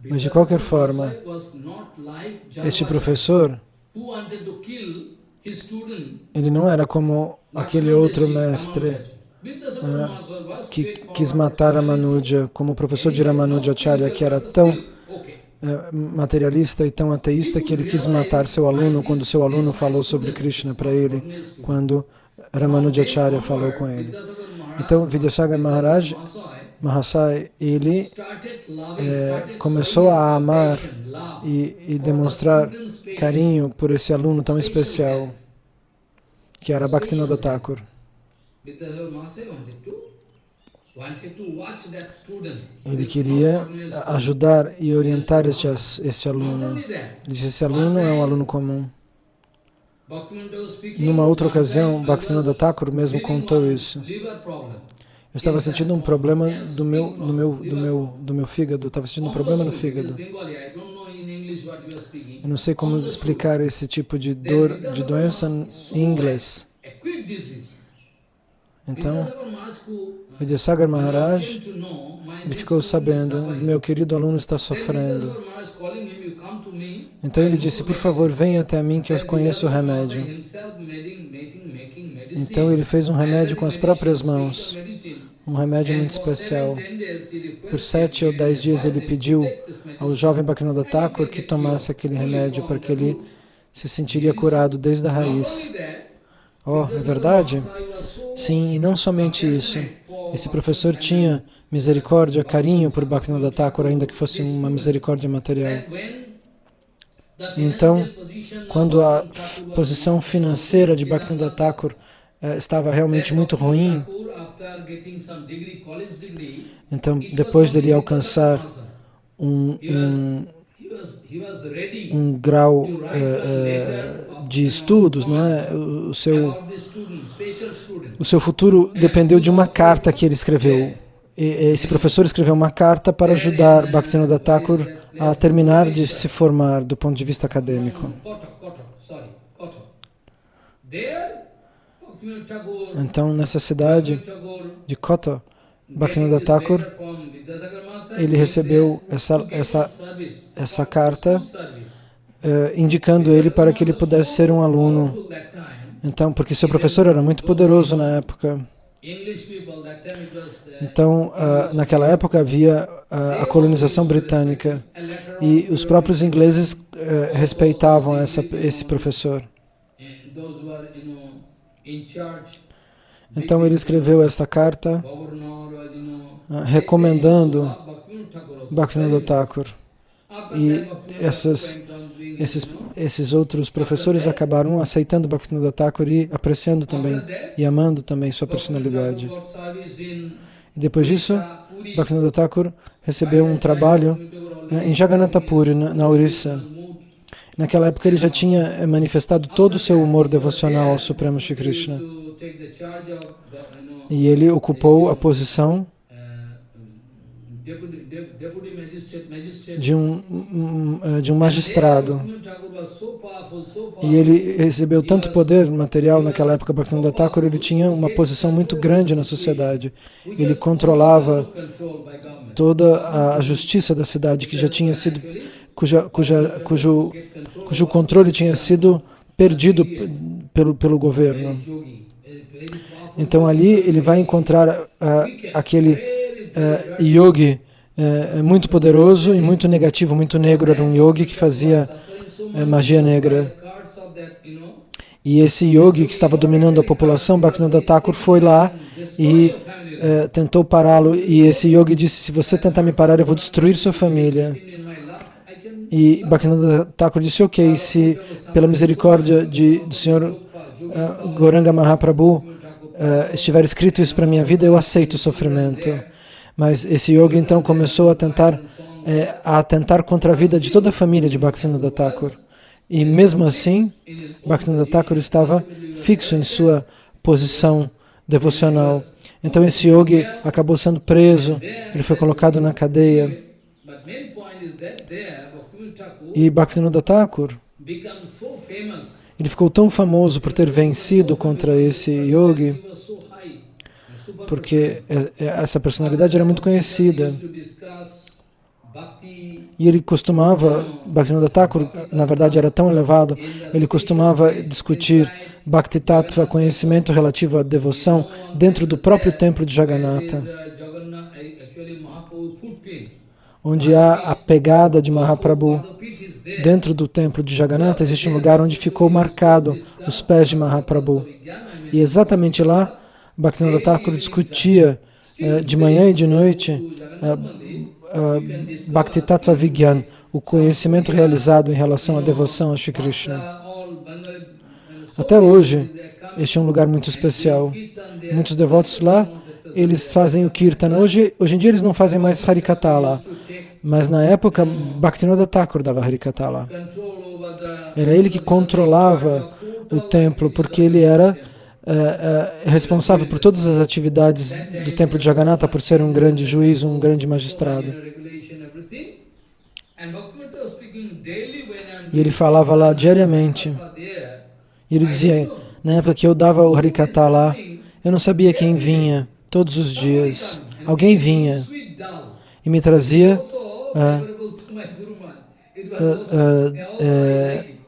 Mas, de qualquer forma, este professor, ele não era como aquele outro mestre que quis matar Ramanuja, como o professor de Ramanujacharya, que era tão materialista e tão ateísta que ele quis matar seu aluno quando seu aluno falou sobre Krishna para ele, quando Ramanujacharya falou com ele. Então, Vidyasagar Mahasaya, ele começou a amar e demonstrar carinho por esse aluno tão especial, que era Bhaktivinoda Thakur. Ele queria ajudar e orientar este aluno. Ele disse, esse aluno é um aluno comum. Numa outra ocasião, Bhaktivinoda Thakur mesmo contou isso. Eu estava sentindo um problema do meu fígado. Estava sentindo um problema no fígado. Eu não sei como explicar esse tipo de doença em inglês. Então, Vidyasagar Maharaj, ele ficou sabendo, meu querido aluno está sofrendo. Então ele disse, por favor, venha até mim que eu conheço o remédio. Então ele fez um remédio com as próprias mãos, um remédio muito especial. Por 7 ou 10 dias ele pediu ao jovem Bhaktivinoda Thakur que tomasse aquele remédio para que ele se sentiria curado desde a raiz. Oh, é verdade? Sim, e não somente isso. Esse professor tinha misericórdia, carinho por Bhaktivinoda Thakur, ainda que fosse uma misericórdia material. Então, quando a posição financeira de Bhaktivinoda Thakur estava realmente muito ruim, então, depois dele alcançar um grau de estudos, não é? O seu futuro dependeu de uma carta que ele escreveu. Esse professor escreveu uma carta para ajudar Bhaktivinoda Thakur a terminar de se formar do ponto de vista acadêmico. Então, nessa cidade de Kota, Bhaktivinoda Thakur, ele recebeu essa carta indicando ele para que ele pudesse ser um aluno. Então, porque seu professor era muito poderoso na época. Então, naquela época havia a colonização britânica e os próprios ingleses respeitavam esse professor. Então ele escreveu esta carta recomendando Bhaktivinoda Thakur. E esses outros professores acabaram aceitando Bhaktivinoda Thakur e apreciando também e amando também sua personalidade. E depois disso, Bhaktivinoda Thakur recebeu um trabalho em Jagannatha Puri, na Orissa. Naquela época ele já tinha manifestado todo o seu humor devocional ao Supremo Shri Krishna. E ele ocupou a posição de um magistrado. E ele recebeu tanto poder material naquela época, Bhaktivinoda Thakur, ele tinha uma posição muito grande na sociedade. Ele controlava toda a justiça da cidade, que já tinha sido, cujo controle tinha sido perdido pelo governo. Então ali ele vai encontrar aquele yogi muito poderoso e muito negativo, muito negro. Era um yogi que fazia magia negra. E esse yogi que estava dominando a população, Bhaktivinoda Thakur foi lá e tentou pará-lo. E esse yogi disse, se você tentar me parar, eu vou destruir sua família. E Bhaktivinoda Thakur disse, ok, se pela misericórdia do Senhor Gauranga Mahaprabhu estiver escrito isso para minha vida, eu aceito o sofrimento. Mas esse yogi então começou a atentar contra a vida de toda a família de Bhaktivinoda Thakur. E mesmo assim, Bhaktivinoda Thakur estava fixo em sua posição devocional. Então esse yogi acabou sendo preso, ele foi colocado na cadeia. E Bhaktivinoda Thakur, ele ficou tão famoso por ter vencido contra esse yogi, porque essa personalidade era muito conhecida. E ele costumava, Bhaktivinoda Thakur, na verdade, era tão elevado, ele costumava discutir Bhakti Tattva, conhecimento relativo à devoção, dentro do próprio templo de Jagannatha, onde há a pegada de Mahaprabhu. Dentro do templo de Jagannatha existe um lugar onde ficou marcado os pés de Mahaprabhu. E exatamente lá, Bhaktivinoda Thakur discutia de manhã e de noite Bhakti Tattva Vigyan, o conhecimento realizado em relação à devoção a Shri Krishna. Até hoje, este é um lugar muito especial. Muitos devotos lá, eles fazem o Kirtan. Hoje em dia eles não fazem mais Harikatha lá, mas na época Bhaktivinoda Thakur dava Harikatha lá. Era ele que controlava o templo, porque ele era responsável por todas as atividades do templo de Jagannatha, por ser um grande juiz, um grande magistrado. E ele falava lá diariamente. E ele dizia, na época que eu dava o Harikatha lá, eu não sabia quem vinha todos os dias. Alguém vinha e me trazia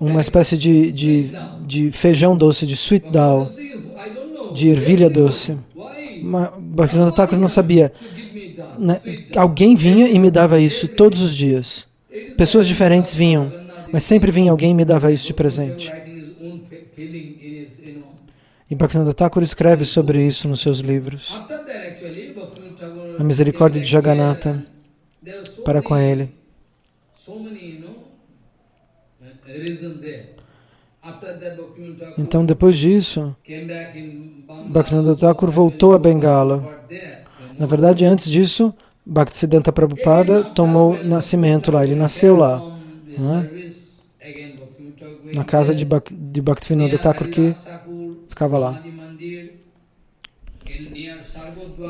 uma espécie de feijão doce, de sweet dal, de ervilha doce. Bhaktivinoda Thakur não sabia. Alguém vinha e me dava isso todos os dias. Pessoas diferentes vinham, mas sempre vinha alguém e me dava isso de presente. E Bhaktivinoda Thakur escreve sobre isso nos seus livros. A misericórdia de Jagannatha para com ele. Então, depois disso, Bhaktivinoda Thakur voltou a Bengala. Na verdade, antes disso, Bhaktisiddhanta Prabhupada tomou nascimento lá, ele nasceu lá, né? Na casa de Bhaktivinoda Thakur, que ficava lá.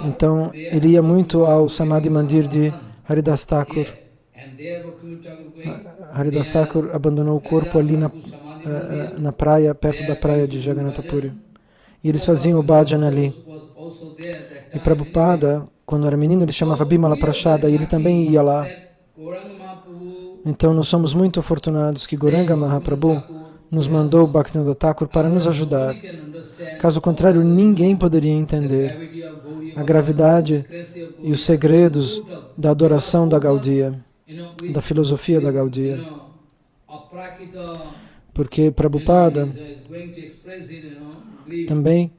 Então, ele ia muito ao Samadhi Mandir de Haridas Thakur. Haridas Thakur abandonou o corpo ali na praia, perto da praia de Jagannath Puri. E eles faziam o bhajan ali. E Prabhupada, quando era menino, ele chamava Bimala Prashada, e ele também ia lá. Então, nós somos muito afortunados que Gauranga Mahaprabhu nos mandou Bhaktivinoda Thakur para nos ajudar. Caso contrário, ninguém poderia entender a gravidade e os segredos da adoração da Gaudiya, da filosofia da Gaudiya. Porque Prabhupada também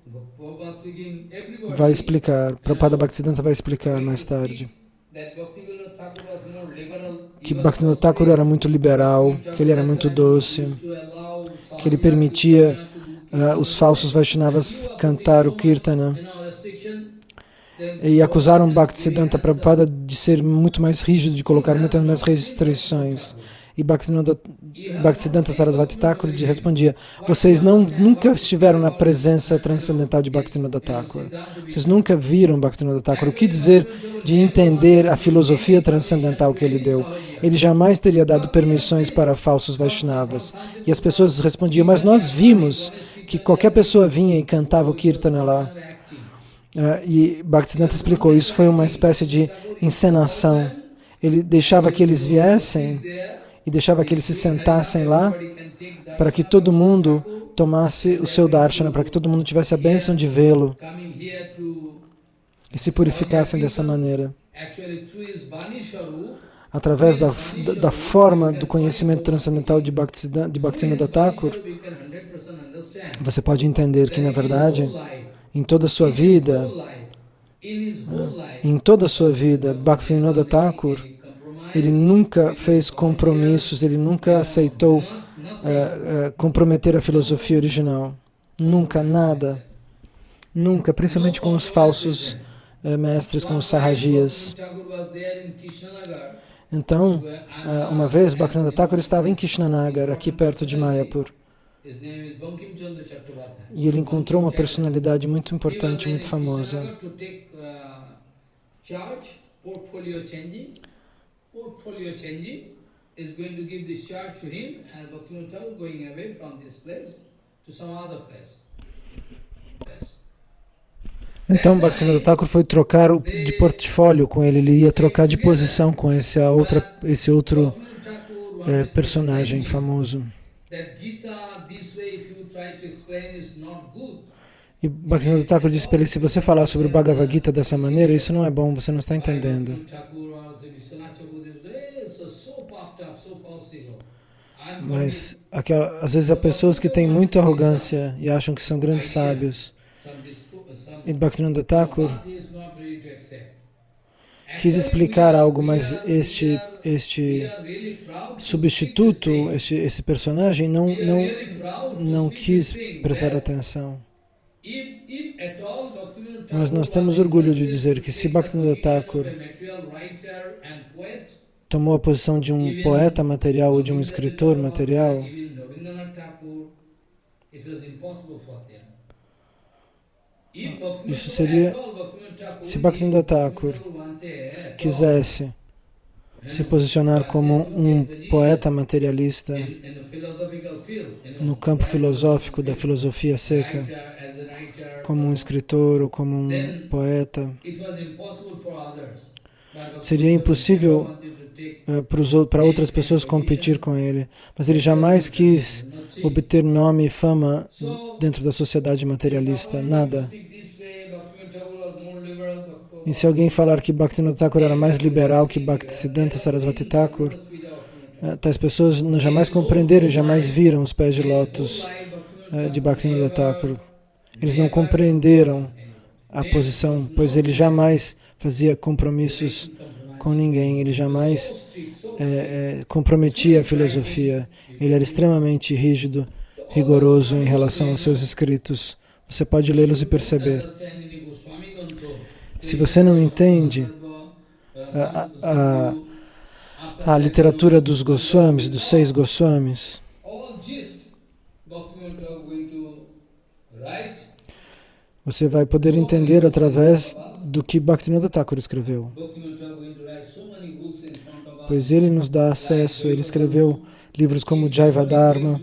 vai explicar, Prabhupada Bhaktisiddhanta vai explicar mais tarde, que Bhaktivinoda Thakur era muito liberal, que ele era muito doce, que ele permitia os falsos Vaishnavas cantar o Kirtana. E acusaram Bhaktisiddhanta Prabhupada de ser muito mais rígido, de colocar muitas mais restrições. E Bhaktisiddhanta Sarasvati Thakur respondia, vocês nunca estiveram na presença transcendental de Bhaktivinoda Thakur. Vocês nunca viram Bhaktivinoda Thakur. O que dizer de entender a filosofia transcendental que ele deu? Ele jamais teria dado permissões para falsos Vaishnavas. E as pessoas respondiam, mas nós vimos que qualquer pessoa vinha e cantava o Kirtana lá. E Bhaktisiddhanta explicou, isso foi uma espécie de encenação. Ele deixava que eles viessem e deixava que eles se sentassem lá para que todo mundo tomasse o seu darshana, para que todo mundo tivesse a bênção de vê-lo e se purificassem dessa maneira. Através da forma do conhecimento transcendental de Bhaktivinoda Thakur, você pode entender que, na verdade, em toda a sua vida, Bhaktivinoda Thakur, ele nunca fez compromissos, ele nunca aceitou comprometer a filosofia original. Nunca, nada. Nunca, principalmente com os falsos mestres, com os sarrajias. Então, uma vez, Bhaktivinoda Thakur estava em Krishnanagar, aqui perto de Mayapur. E ele encontrou uma personalidade muito importante, muito famosa. Portfolio changing is going to give this charge to him, and Bhaktivinoda Thakur going away from this place to some other place. Então Bhaktivinoda Thakur foi trocar de portfólio com ele, ele ia trocar de posição com esse outro personagem famoso. E Bhaktivinoda Thakur disse para ele, se você falar sobre o Bhagavad Gita dessa maneira, isso não é bom, você não está entendendo. Mas às vezes há pessoas que têm muita arrogância e acham que são grandes sábios. E Bhaktivinoda Thakur quis explicar algo, mas este substituto, esse personagem não quis prestar atenção. Mas nós temos orgulho de dizer que se Bhaktivinoda Thakur tomou a posição de um poeta material ou de um escritor material, isso seria, se Bhaktivinoda Thakur quisesse se posicionar como um poeta materialista no campo filosófico da filosofia seca, como um escritor ou como um poeta, seria impossível para outras pessoas competir com ele. Mas ele jamais quis obter nome e fama dentro da sociedade materialista, nada. E se alguém falar que Bhaktivinoda Thakur era mais liberal que Bhaktisiddhanta Sarasvati Thakur, tais pessoas jamais compreenderam e jamais viram os pés de lótus de Bhaktivinoda Thakur. Eles não compreenderam a posição, pois ele jamais fazia compromissos com ninguém, ele jamais comprometia a filosofia. Ele era extremamente rígido, rigoroso em relação aos seus escritos. Você pode lê-los e perceber. Se você não entende a literatura dos Goswamis, dos 6 Goswamis, você vai poder entender através do que Bhaktivinoda Thakur escreveu. Pois ele nos dá acesso, ele escreveu livros como Jaiva Dharma.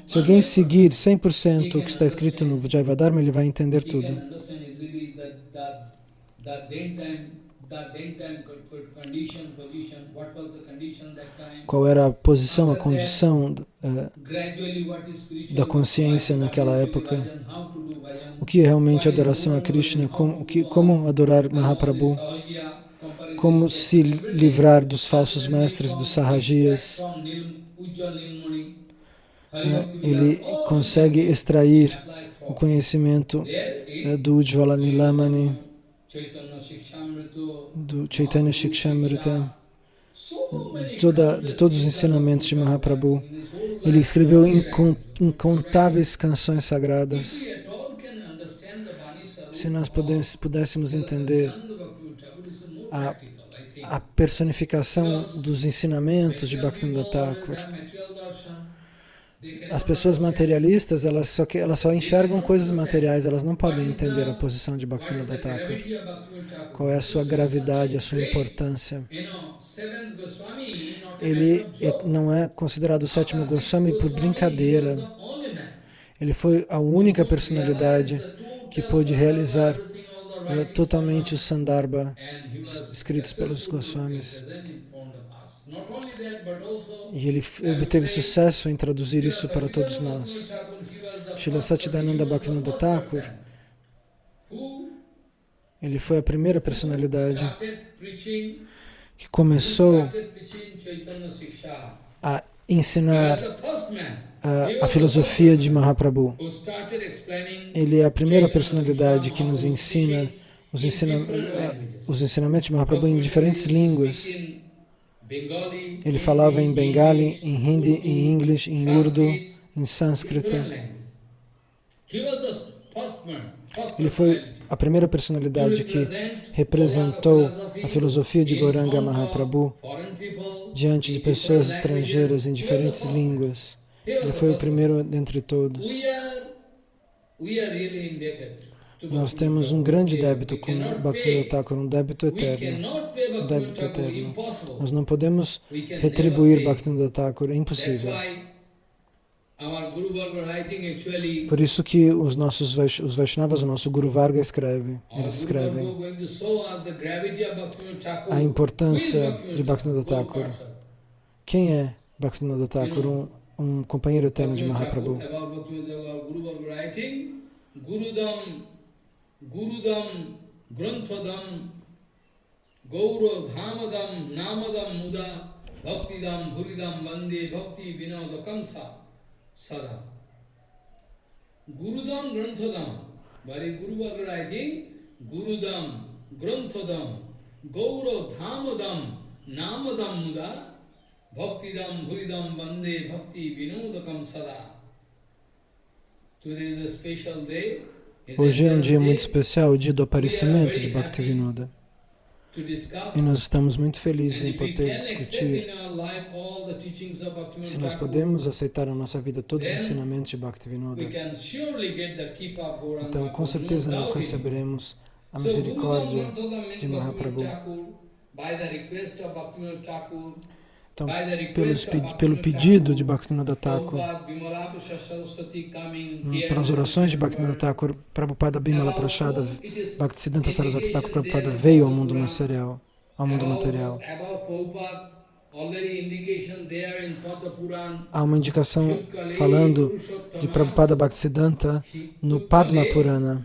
Se alguém seguir 100% o que está escrito no Jaiva Dharma, ele vai entender tudo. Qual era a posição, a condição da consciência naquela época? O que é realmente adoração a Krishna? Como adorar Mahaprabhu? Como se livrar dos falsos mestres, dos sarrajias? Ele consegue extrair o conhecimento do Ujjvala Nilamani, do Chaitanya Shikshamrita, de todos os ensinamentos de Mahaprabhu. Ele escreveu incontáveis canções sagradas. Se nós pudéssemos entender a personificação dos ensinamentos de Bhaktivinoda Thakur, as pessoas materialistas, elas só enxergam coisas materiais, elas não podem entender a posição de Bhaktivinoda Thakur. Qual é a sua gravidade, a sua importância. Ele não é considerado o 7º Goswami por brincadeira. Ele foi a única personalidade que pôde realizar totalmente os Sandarbha escritos pelos Goswamis. E ele obteve sucesso em traduzir isso para todos nós. Srila Satchidananda Bhaktivinoda Thakur, ele foi a primeira personalidade que começou a ensinar a filosofia de Mahaprabhu. Ele é a primeira personalidade que nos ensina os ensinamentos de Mahaprabhu em diferentes línguas. Ele falava em Bengali, em Hindi, em Inglês, em Urdu, em Sânscrito. Ele foi a primeira personalidade que representou a filosofia de Gauranga Mahaprabhu diante de pessoas estrangeiras em diferentes línguas. Ele foi o primeiro dentre todos. Nós temos um grande débito com Bhaktivinoda Thakur, um débito eterno. Nós não podemos retribuir Bhaktivinoda Thakur, é impossível. Por isso que os Vaishnavas, o nosso Guru Varga eles escrevem a importância de Bhaktivinoda Thakur. Quem é Bhaktivinoda Thakur? Um companheiro eterno de Mahaprabhu. Gurudam Granthadam Gauro Dhamadam Namadam Muda Bhaktidam Bhuridam Bande Bhakti Vinodakam Sada. Gurudam Granthadam, very Guru was writing, Gurudam Granthadam Gauro Dhamadam Namadam Muda Bhaktidam Bhuridam Bande Bhakti Vinodakam Sada. Hoje é um dia muito especial, o dia do aparecimento de Bhaktivinoda. E nós estamos muito felizes em poder discutir se nós podemos aceitar na nossa vida todos os ensinamentos de Bhaktivinoda. Então, com certeza, nós receberemos a misericórdia de Mahaprabhu. Então, pelo pedido de Bhaktivinoda Thakur, para as orações de Bhaktivinoda Thakur, Prabhupada Bimala Prashada, Bhaktisiddhanta Sarasvati Thakur Prabhupada veio ao mundo material. Há uma indicação falando de Prabhupada Bhaktisiddhanta no Padma Purana.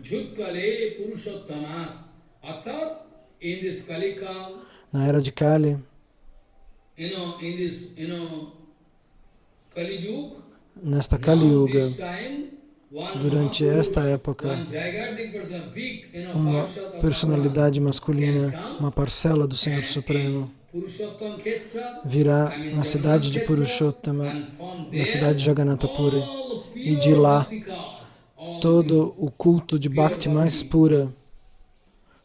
Na era de Kali, nesta Kali Yuga, durante esta época, uma personalidade masculina, uma parcela do Senhor Supremo, virá na cidade de Purushottama, na cidade de Jagannatha Puri, e de lá todo o culto de Bhakti mais pura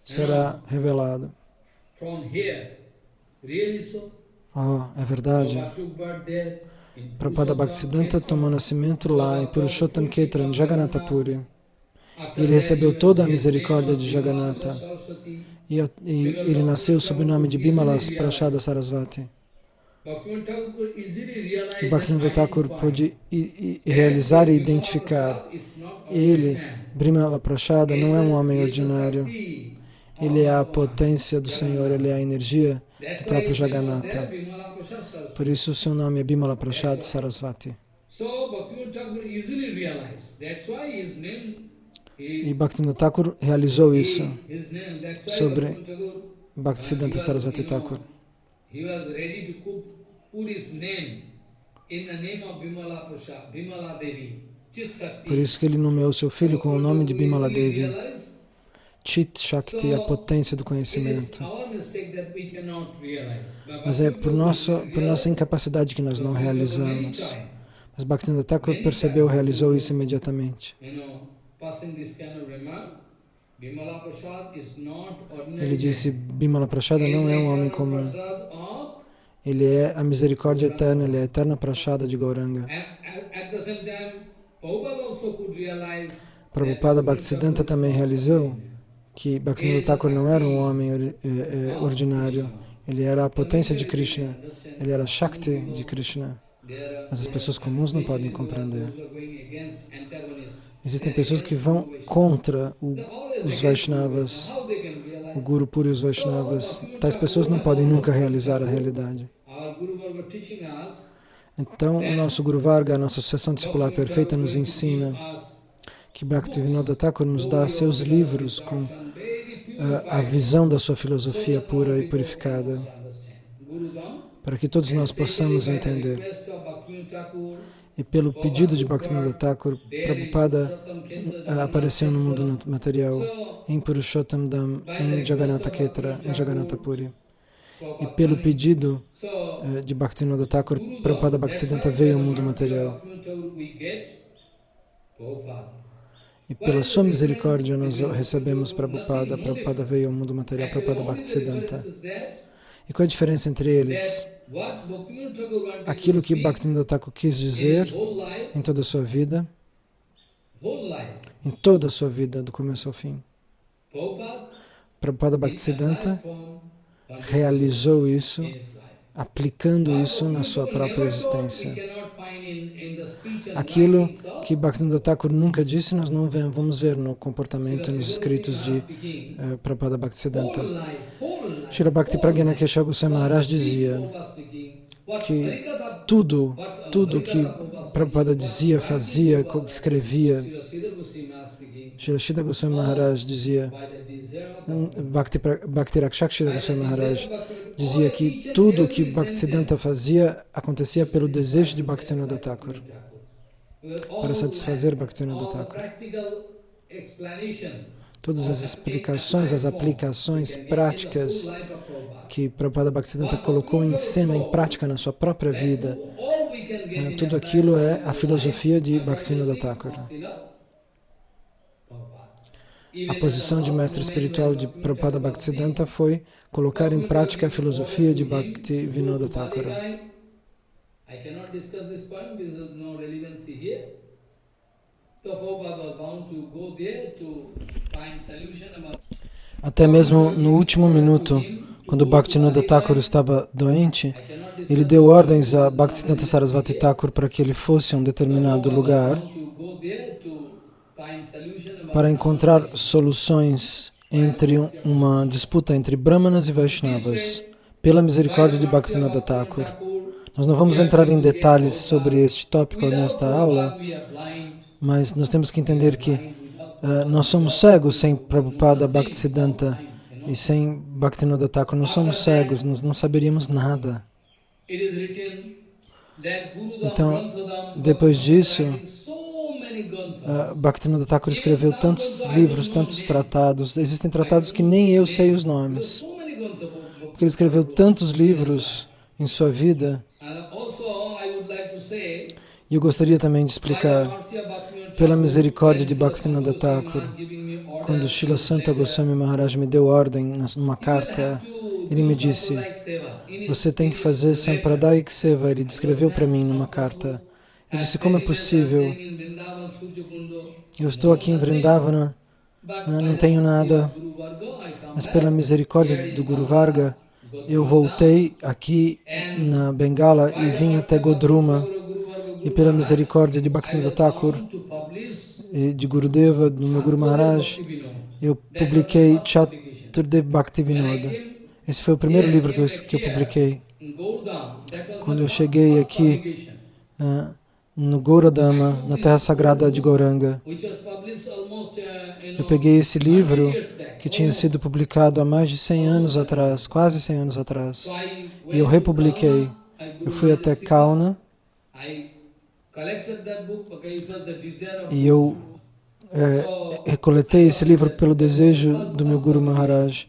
será revelado. Oh, é verdade. Prabhupada Bhaktisiddhanta tomou nascimento lá em Purushottam Kshetra, em Jagannatha Puri. Ele recebeu toda a misericórdia de Jagannatha. E ele nasceu sob o nome de Bimala Prashada Sarasvati. O Bhaktivinoda Thakur pôde realizar e identificar. Ele, Bimala Prashada, não é um homem ordinário. Ele é a potência do Senhor, ele é a energia do próprio Jagannatha. Por isso o seu nome é Bimala Prashad Sarasvati. E Bhaktivinoda Thakur realizou isso sobre Bhaktisiddhanta Sarasvati Thakur. Por isso que ele nomeou seu filho com o nome de Bimala Devi. Chit Shakti, a potência do conhecimento. Mas é por nossa incapacidade que nós não realizamos. Mas Bhaktivinoda Thakur percebeu, realizou isso imediatamente. Ele disse, Bimala Prashada não é um homem comum. Ele é a misericórdia eterna, ele é a eterna Prashada de Gauranga. Prabhupada Bhaktisiddhanta também realizou que Bhaktivinoda Thakur não era um homem ordinário. Ele era a potência de Krishna. Ele era a Shakti de Krishna. Mas as pessoas comuns não podem compreender. Existem pessoas que vão contra os Vaishnavas, o Guru Pura e os Vaishnavas. Tais pessoas não podem nunca realizar a realidade. Então, o nosso Guru Varga, a nossa Associação Discipular Perfeita, nos ensina que Bhaktivinoda Thakur nos dá seus livros com a visão da sua filosofia pura e purificada, para que todos nós possamos entender. E pelo pedido de Bhaktivinoda Thakur, Prabhupada apareceu no mundo material, em Purushottam Dham, em Jagannatha Kshetra, em Jagannatha Puri. E pelo pedido de Bhaktivinoda Thakur, Prabhupada Bhaktisiddhanta veio ao mundo material. E pela sua misericórdia nós recebemos Prabhupada. Prabhupada veio ao mundo material, Prabhupada Bhaktisiddhanta. E qual é a diferença entre eles? Aquilo que Bhaktivinoda Thakur quis dizer em toda a sua vida, do começo ao fim. Prabhupada Bhaktisiddhanta realizou isso, aplicando isso na sua própria existência. Aquilo que Bhaktivinoda Thakur nunca disse, nós não vamos ver no comportamento e nos escritos de Prabhupada Bhaktisiddhanta. Srila Bhakti Pragyana Keshav Goswami Maharaj dizia que tudo que Prabhupada dizia, fazia, escrevia, Srila Sridhar Goswami Maharaj dizia, Bhakti Rakshakshita Goswami Maharaj dizia que tudo que Bhaktisiddhanta fazia acontecia pelo desejo de Bhaktivinoda Thakur, para satisfazer Bhaktivinoda Thakur. Todas as explicações, as aplicações práticas que Prabhupada Bhaktisiddhanta colocou em cena, em prática na sua própria vida, tudo aquilo é a filosofia de Bhaktivinoda Thakur. A posição de mestre espiritual de Prabhupada Bhaktisiddhanta foi colocar em prática a filosofia de Bhaktivinoda Thakura. Até mesmo no último minuto, quando Bhaktivinoda Thakura estava doente, ele deu ordens a Bhaktisiddhanta Sarasvati Thakur para que ele fosse a um determinado lugar para encontrar soluções entre uma disputa entre Brahmanas e Vaishnavas, pela misericórdia de Bhaktivinoda Thakur. Nós não vamos entrar em detalhes sobre este tópico nesta aula, mas nós temos que entender que nós somos cegos sem Prabhupada Bhaktisiddhanta e sem Bhaktivinoda Thakur. Nós somos cegos, nós não saberíamos nada. Então, depois disso, Bhaktivinoda Thakur escreveu tantos livros, tantos tratados. Existem tratados que nem eu sei os nomes, porque ele escreveu tantos livros em sua vida. E eu gostaria também de explicar, pela misericórdia de Bhaktivinoda Thakur, quando Srila Santa Goswami Maharaj me deu ordem numa carta, ele me disse, você tem que fazer Sampradayik Seva. Ele descreveu para mim numa carta. Eu disse, como é possível? Eu estou aqui em Vrindavana, não tenho nada, mas pela misericórdia do Guru Varga, eu voltei aqui na Bengala e vim até Godruma. E pela misericórdia de Bhaktivinoda Thakur e de Gurudeva, do meu Guru Maharaj, eu publiquei Chaturdev Bhaktivinoda. Esse foi o primeiro livro que eu publiquei. Quando eu cheguei aqui no Gauradama, na terra sagrada de Gauranga, eu peguei esse livro que tinha sido publicado há mais de 100 anos atrás, quase 100 anos atrás, e eu republiquei. Eu fui até Kauna e eu recoletei esse livro pelo desejo do meu Guru Maharaj,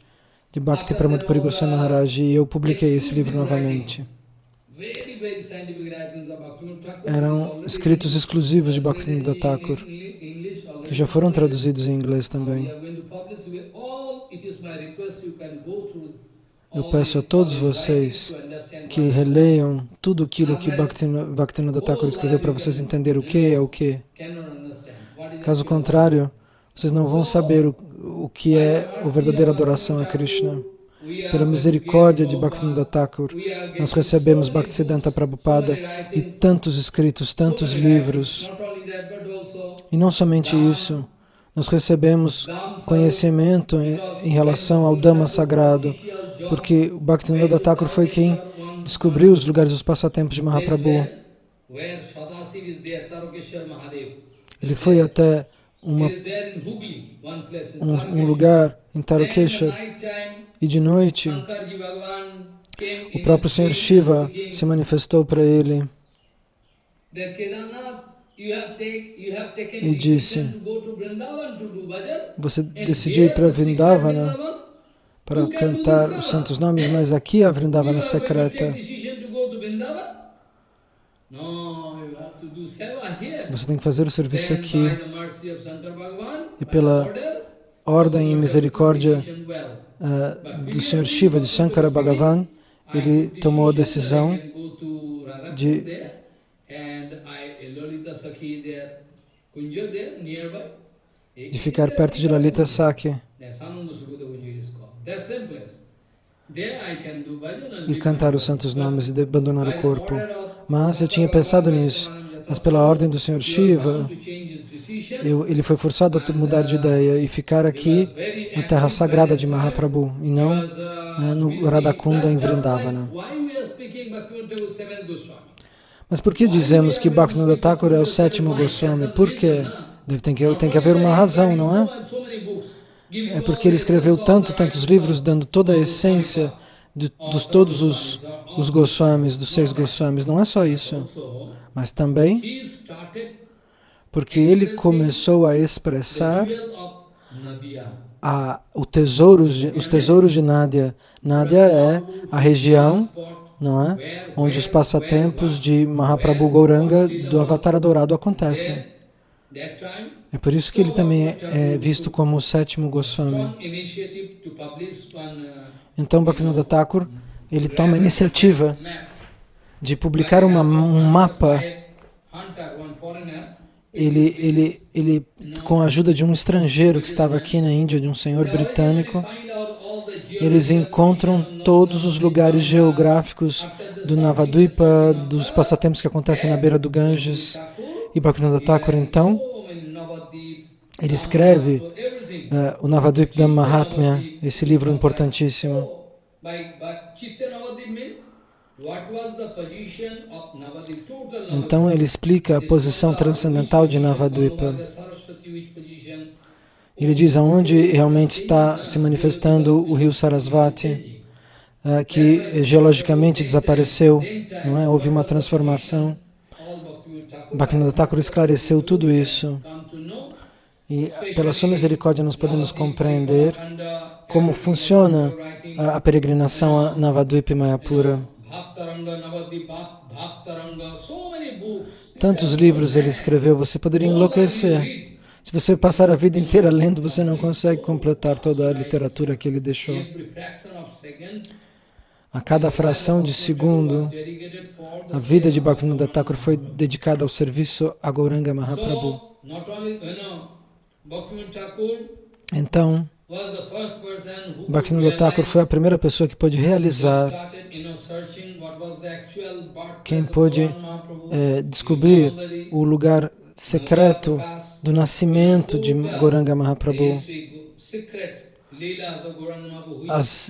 de Bhakti Pramod Puri Goswami Maharaj, e eu publiquei esse livro novamente. Eram escritos exclusivos de Bhaktivinoda Thakur, que já foram traduzidos em inglês também. Eu peço a todos vocês que releiam tudo aquilo que Bhaktivinoda Thakur escreveu para vocês entenderem o que é o que. Caso contrário, vocês não vão saber o que é a verdadeira adoração a Krishna. Pela misericórdia de Bhaktivinoda Thakur, nós recebemos Bhaktisiddhanta Prabhupada e tantos escritos, tantos livros. E não somente isso, nós recebemos conhecimento em relação ao Dhamma sagrado, porque o Bhaktivinoda Thakur foi quem descobriu os lugares dos passatempos de Mahaprabhu. Ele foi até um lugar em Tarokeshwar, e de noite o próprio Senhor Shiva se manifestou para ele e disse, você decidiu ir para Vrindavana para cantar os santos nomes, mas aqui a Vrindavana secreta. Você tem que fazer o serviço aqui. E pela ordem e misericórdia do Senhor Shiva, de Shankara Bhagavan, ele tomou a decisão de ficar perto de Lalita Sakhi e cantar os santos nomes e abandonar o corpo. Mas eu tinha pensado nisso, mas pela ordem do Senhor Shiva, ele foi forçado a mudar de ideia e ficar aqui na terra sagrada de Mahaprabhu e não no Radhakunda em Vrindavana. Mas por que dizemos que Bhaktivinoda Thakur é o sétimo Goswami? Por quê? Tem que haver uma razão, não é? É porque ele escreveu tantos livros, dando toda a essência de todos os Goswamis, dos 6 Goswamis. Não é só isso, mas também porque ele começou a expressar os tesouros de Nadia. Nadia é a região, não é? Onde os passatempos de Mahaprabhu Gauranga, do Avatar Dourado, acontecem. É por isso que ele também é visto como o sétimo Goswami. Então, Bhaktivinoda Thakur, ele toma a iniciativa de publicar um mapa. Ele, com a ajuda de um estrangeiro que estava aqui na Índia, de um senhor britânico, eles encontram todos os lugares geográficos do Navadvipa, dos passatempos que acontecem na beira do Ganges. E Bhaktivinoda Thakur, então, ele escreve o Navadvipa Mahatmya, esse livro importantíssimo. Então ele explica a posição transcendental de Navadvipa. Ele diz aonde realmente está se manifestando o rio Sarasvati, que geologicamente desapareceu, não é? Houve uma transformação. Bhaktivinoda Thakur esclareceu tudo isso. E pela sua misericórdia nós podemos compreender como funciona a peregrinação a Navadvipa e Mayapura. Tantos livros ele escreveu, você poderia enlouquecer. Se você passar a vida inteira lendo, você não consegue completar toda a literatura que ele deixou. A cada fração de segundo, a vida de Bhaktivinoda Thakur foi dedicada ao serviço a Gauranga Mahaprabhu. Então, Bhaktivinoda Thakur foi a primeira pessoa que pôde realizar, quem pôde descobrir o lugar secreto do nascimento de Gauranga Mahaprabhu,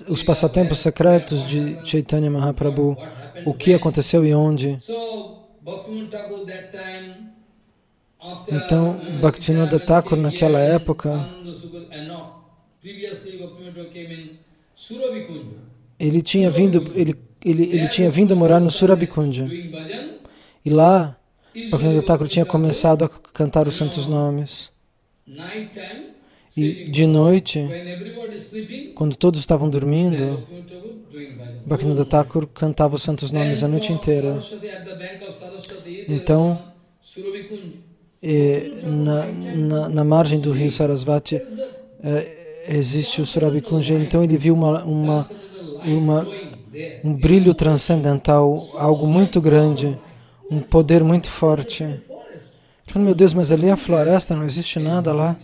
os passatempos secretos de Chaitanya Mahaprabhu, o que aconteceu e onde. Então, Bhaktivinoda Thakur, naquela época, ele tinha vindo morar no Surabhikunja. E lá, Bhaktivinoda Thakur tinha começado a cantar os santos nomes. E de noite, quando todos estavam dormindo, Bhaktivinoda Thakur cantava os santos nomes a noite inteira. Então, na margem do rio Sarasvati existe o Surabhikunja. Então ele viu um brilho transcendental, algo muito grande, um poder muito forte. Ele falou, meu Deus, mas ali é a floresta, não existe nada lá.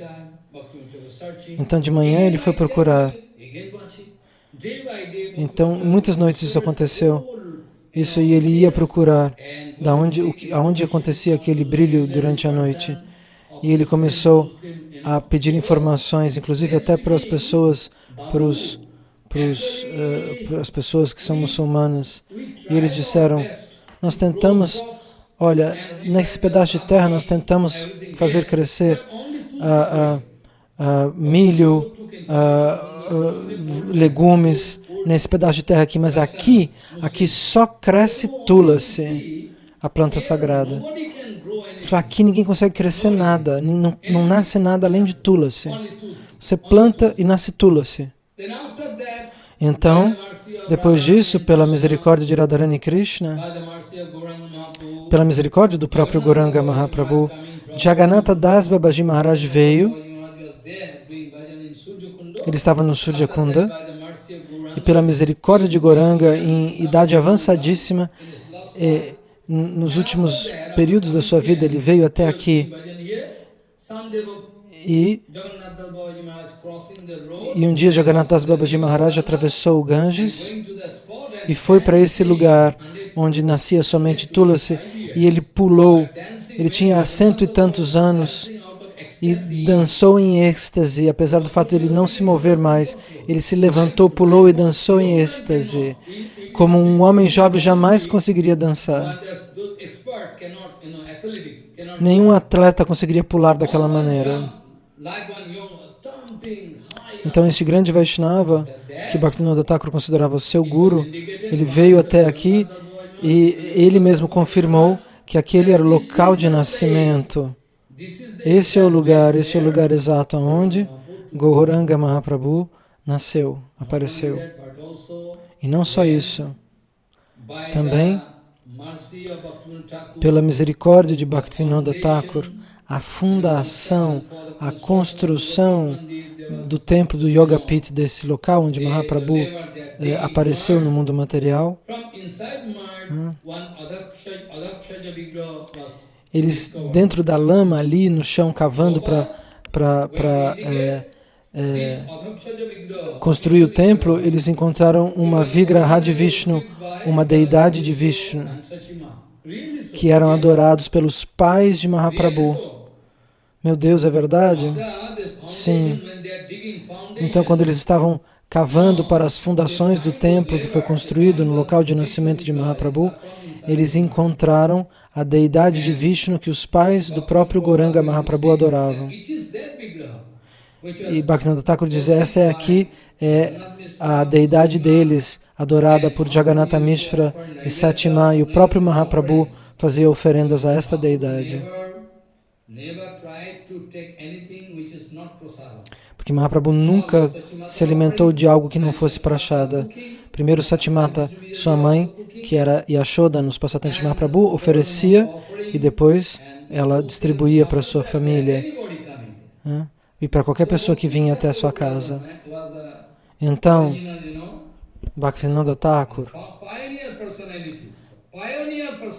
Então de manhã ele foi procurar. Então muitas noites isso aconteceu. Isso, e ele ia procurar aonde acontecia aquele brilho durante a noite. E ele começou a pedir informações, inclusive até para as pessoas, para as pessoas que são muçulmanas. E eles disseram, nós tentamos, olha, nesse pedaço de terra nós tentamos fazer crescer milho, legumes, nesse pedaço de terra aqui, mas aqui só cresce tulasi, a planta sagrada. Aqui ninguém consegue crescer nada, não nasce nada além de tulasi. Você planta e nasce tulasi. Então, depois disso, pela misericórdia de Radharani Krishna, pela misericórdia do próprio Gauranga Mahaprabhu, Jagannatha Das Babaji Maharaj veio. Ele estava no Surya Kunda. E pela misericórdia de Gauranga, em idade avançadíssima, nos últimos períodos da sua vida, ele veio até aqui. E um dia Jagannatha Das Babaji Maharaj atravessou o Ganges e foi para esse lugar onde nascia somente Tulasi, e ele pulou. Ele tinha 100 e tantos anos e dançou em êxtase, apesar do fato de ele não se mover mais. Ele se levantou, pulou e dançou em êxtase, como um homem jovem jamais conseguiria dançar. Nenhum atleta conseguiria pular daquela maneira. Então este grande Vaishnava, que Bhaktivinoda Thakur considerava o seu guru, ele veio até aqui e ele mesmo confirmou que aquele era o local de nascimento. Esse é o lugar exato onde Gauranga Mahaprabhu nasceu, apareceu. E não só isso, também, pela misericórdia de Bhaktivinoda Thakur, a fundação, a construção do templo do Yoga Pit, desse local onde Mahaprabhu apareceu no mundo material. Eles, dentro da lama ali no chão, cavando para construir o templo, eles encontraram uma Vigraha de Vishnu, uma deidade de Vishnu, que eram adorados pelos pais de Mahaprabhu. Meu Deus, é verdade? Sim. Então, quando eles estavam cavando para as fundações do templo que foi construído no local de nascimento de Mahaprabhu, eles encontraram a deidade de Vishnu que os pais do próprio Gauranga Mahaprabhu adoravam. E Bhaktivinoda Thakur diz, essa aqui é a deidade deles, adorada por Jagannatha Mishra e Satyama, e o próprio Mahaprabhu fazia oferendas a esta deidade. Porque Mahaprabhu nunca se alimentou de algo que não fosse prashada. Primeiro Satyamata, sua mãe, que era Yashoda nos passatempos de Mahaprabhu, oferecia e depois ela distribuía para sua família, né? E para qualquer pessoa que vinha até a sua casa. Então, Bhaktivinoda Thakur,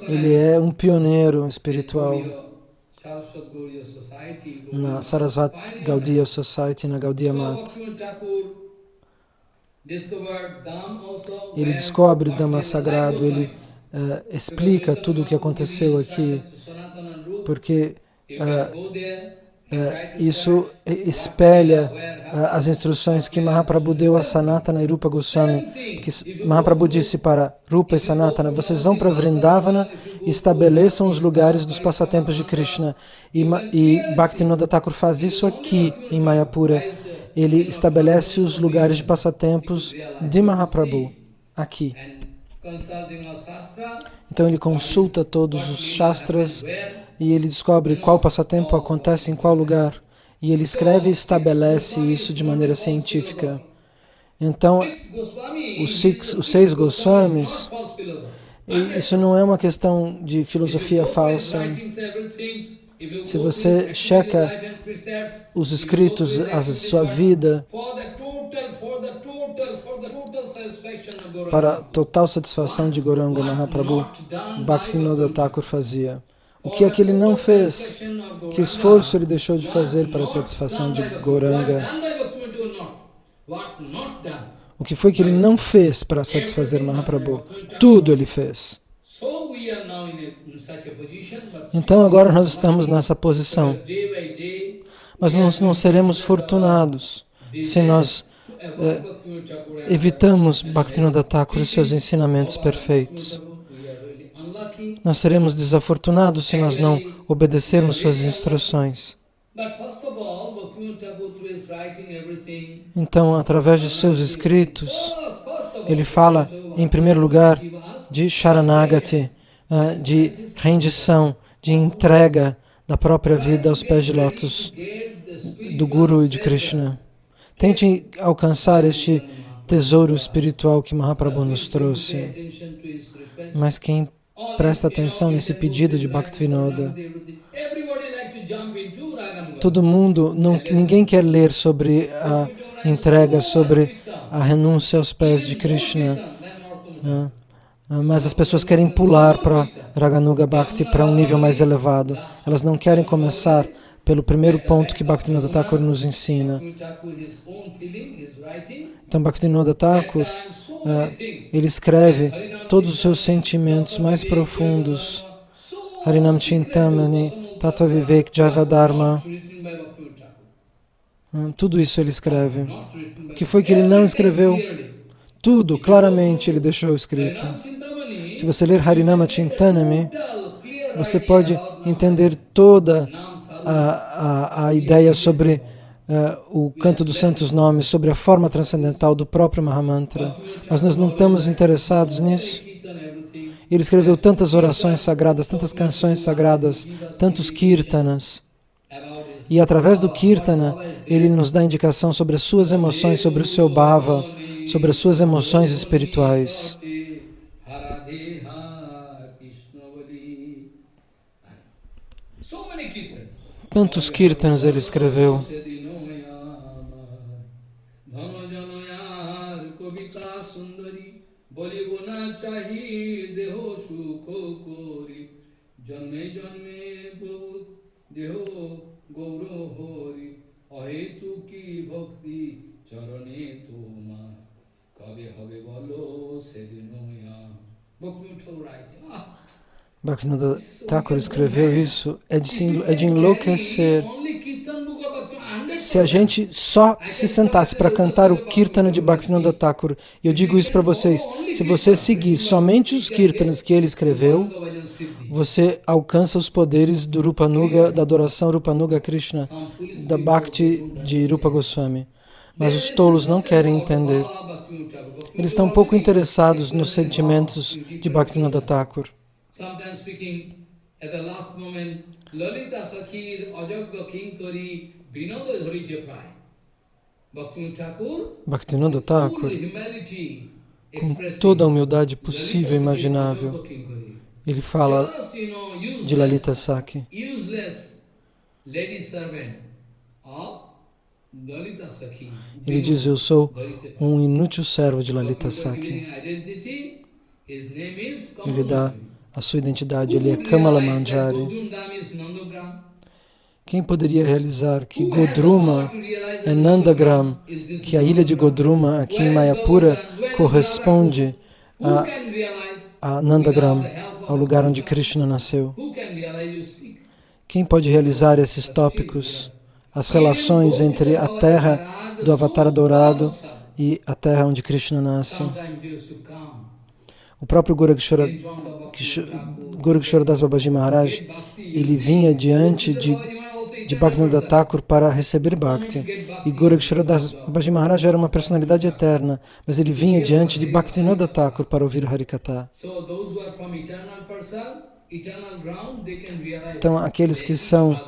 ele é um pioneiro espiritual na Sarasvati Gaudiya Society, na Gaudiya Mat. Ele descobre o Dhamma sagrado, ele explica tudo o que aconteceu aqui, porque isso espelha as instruções que Mahaprabhu deu a Sanatana e Rupa Goswami. Que Mahaprabhu disse para Rupa e Sanatana, vocês vão para Vrindavana e estabeleçam os lugares dos passatempos de Krishna. E Bhaktivinoda Thakur faz isso aqui em Mayapura. Ele estabelece os lugares de passatempos de Mahaprabhu aqui. Então ele consulta todos os Shastras e ele descobre qual passatempo acontece em qual lugar. E ele escreve e estabelece isso de maneira científica. Então, os 6 Goswamis, isso não é uma questão de filosofia falsa. Se você checa os escritos, a sua vida, para a total satisfação de Gauranga Mahaprabhu, Bhaktivinoda Thakur fazia. O que é que ele não fez? Que esforço ele deixou de fazer para a satisfação de Gauranga? O que foi que ele não fez para satisfazer Mahaprabhu? Tudo ele fez. Então agora nós estamos nessa posição. Mas nós não seremos fortunados se nós evitamos Bhaktivinoda Thakur e seus ensinamentos perfeitos. Nós seremos desafortunados se nós não obedecermos suas instruções. Então, através de seus escritos, ele fala, em primeiro lugar, de Sharanagati, de rendição, de entrega da própria vida aos pés de lótus do Guru e de Krishna. Tente alcançar este tesouro espiritual que Mahaprabhu nos trouxe. Mas quem presta atenção nesse pedido de Bhaktivinoda, todo mundo, ninguém quer ler sobre a entrega, sobre a renúncia aos pés de Krishna, mas as pessoas querem pular para Raganuga Bhakti, para um nível mais elevado. Elas não querem começar pelo primeiro ponto que Bhaktivinoda Thakur nos ensina. Então Bhaktivinoda Thakur, ele escreve todos os seus sentimentos mais profundos. Harinam Chintamani, Tattva Vivek Jaiva Dharma. Tudo isso ele escreve. O que foi que ele não escreveu? Tudo, claramente, ele deixou escrito. Se você ler Harinama Chintanami, você pode entender toda a ideia sobre o canto dos santos nomes, sobre a forma transcendental do próprio Mahamantra. Mas nós não estamos interessados nisso. Ele escreveu tantas orações sagradas, tantas canções sagradas, tantos kirtanas. E através do kirtana, ele nos dá indicação sobre as suas emoções, sobre o seu bhava, sobre as suas emoções espirituais. Quantos kirtanas ele escreveu? Bhaktivinoda Thakur escreveu isso, é de enlouquecer. Se a gente só se sentasse para cantar o Kirtana de Bhaktivinoda Thakur, e eu digo isso para vocês, se você seguir somente os Kirtanas que ele escreveu, você alcança os poderes do Rupanuga, da adoração Rupanuga Krishna, da Bhakti de Rupa Goswami. Mas os tolos não querem entender. Eles estão pouco interessados nos sentimentos de Bhaktivinoda Thakur. Sometimes speaking, at the last moment, Lalita Sakhi, Ajagga Kinkari, Vinoda Dharijapai. Bhaktivinoda Thakur, com toda a humildade possível e imaginável, ele fala de Lalita Sakhi. Ele diz, eu sou um inútil servo de Lalita Sakhi. Ele dá a sua identidade, ele é Kamala Manjari. Quem poderia realizar que Godruma é Nandagram, que a ilha de Godruma, aqui em Mayapura, corresponde a Nandagram, ao lugar onde Krishna nasceu? Quem pode realizar esses tópicos? As relações entre a terra do Avatar Dourado e a terra onde Krishna nasce. O próprio Gorakshora Das Babaji Maharaj, ele vinha diante de Bhaktivinoda Thakur para receber Bhakti. E Gorakshora Das Babaji Maharaj era uma personalidade eterna, mas ele vinha diante de Bhaktivinoda Thakur para ouvir Harikatha. Então, aqueles que são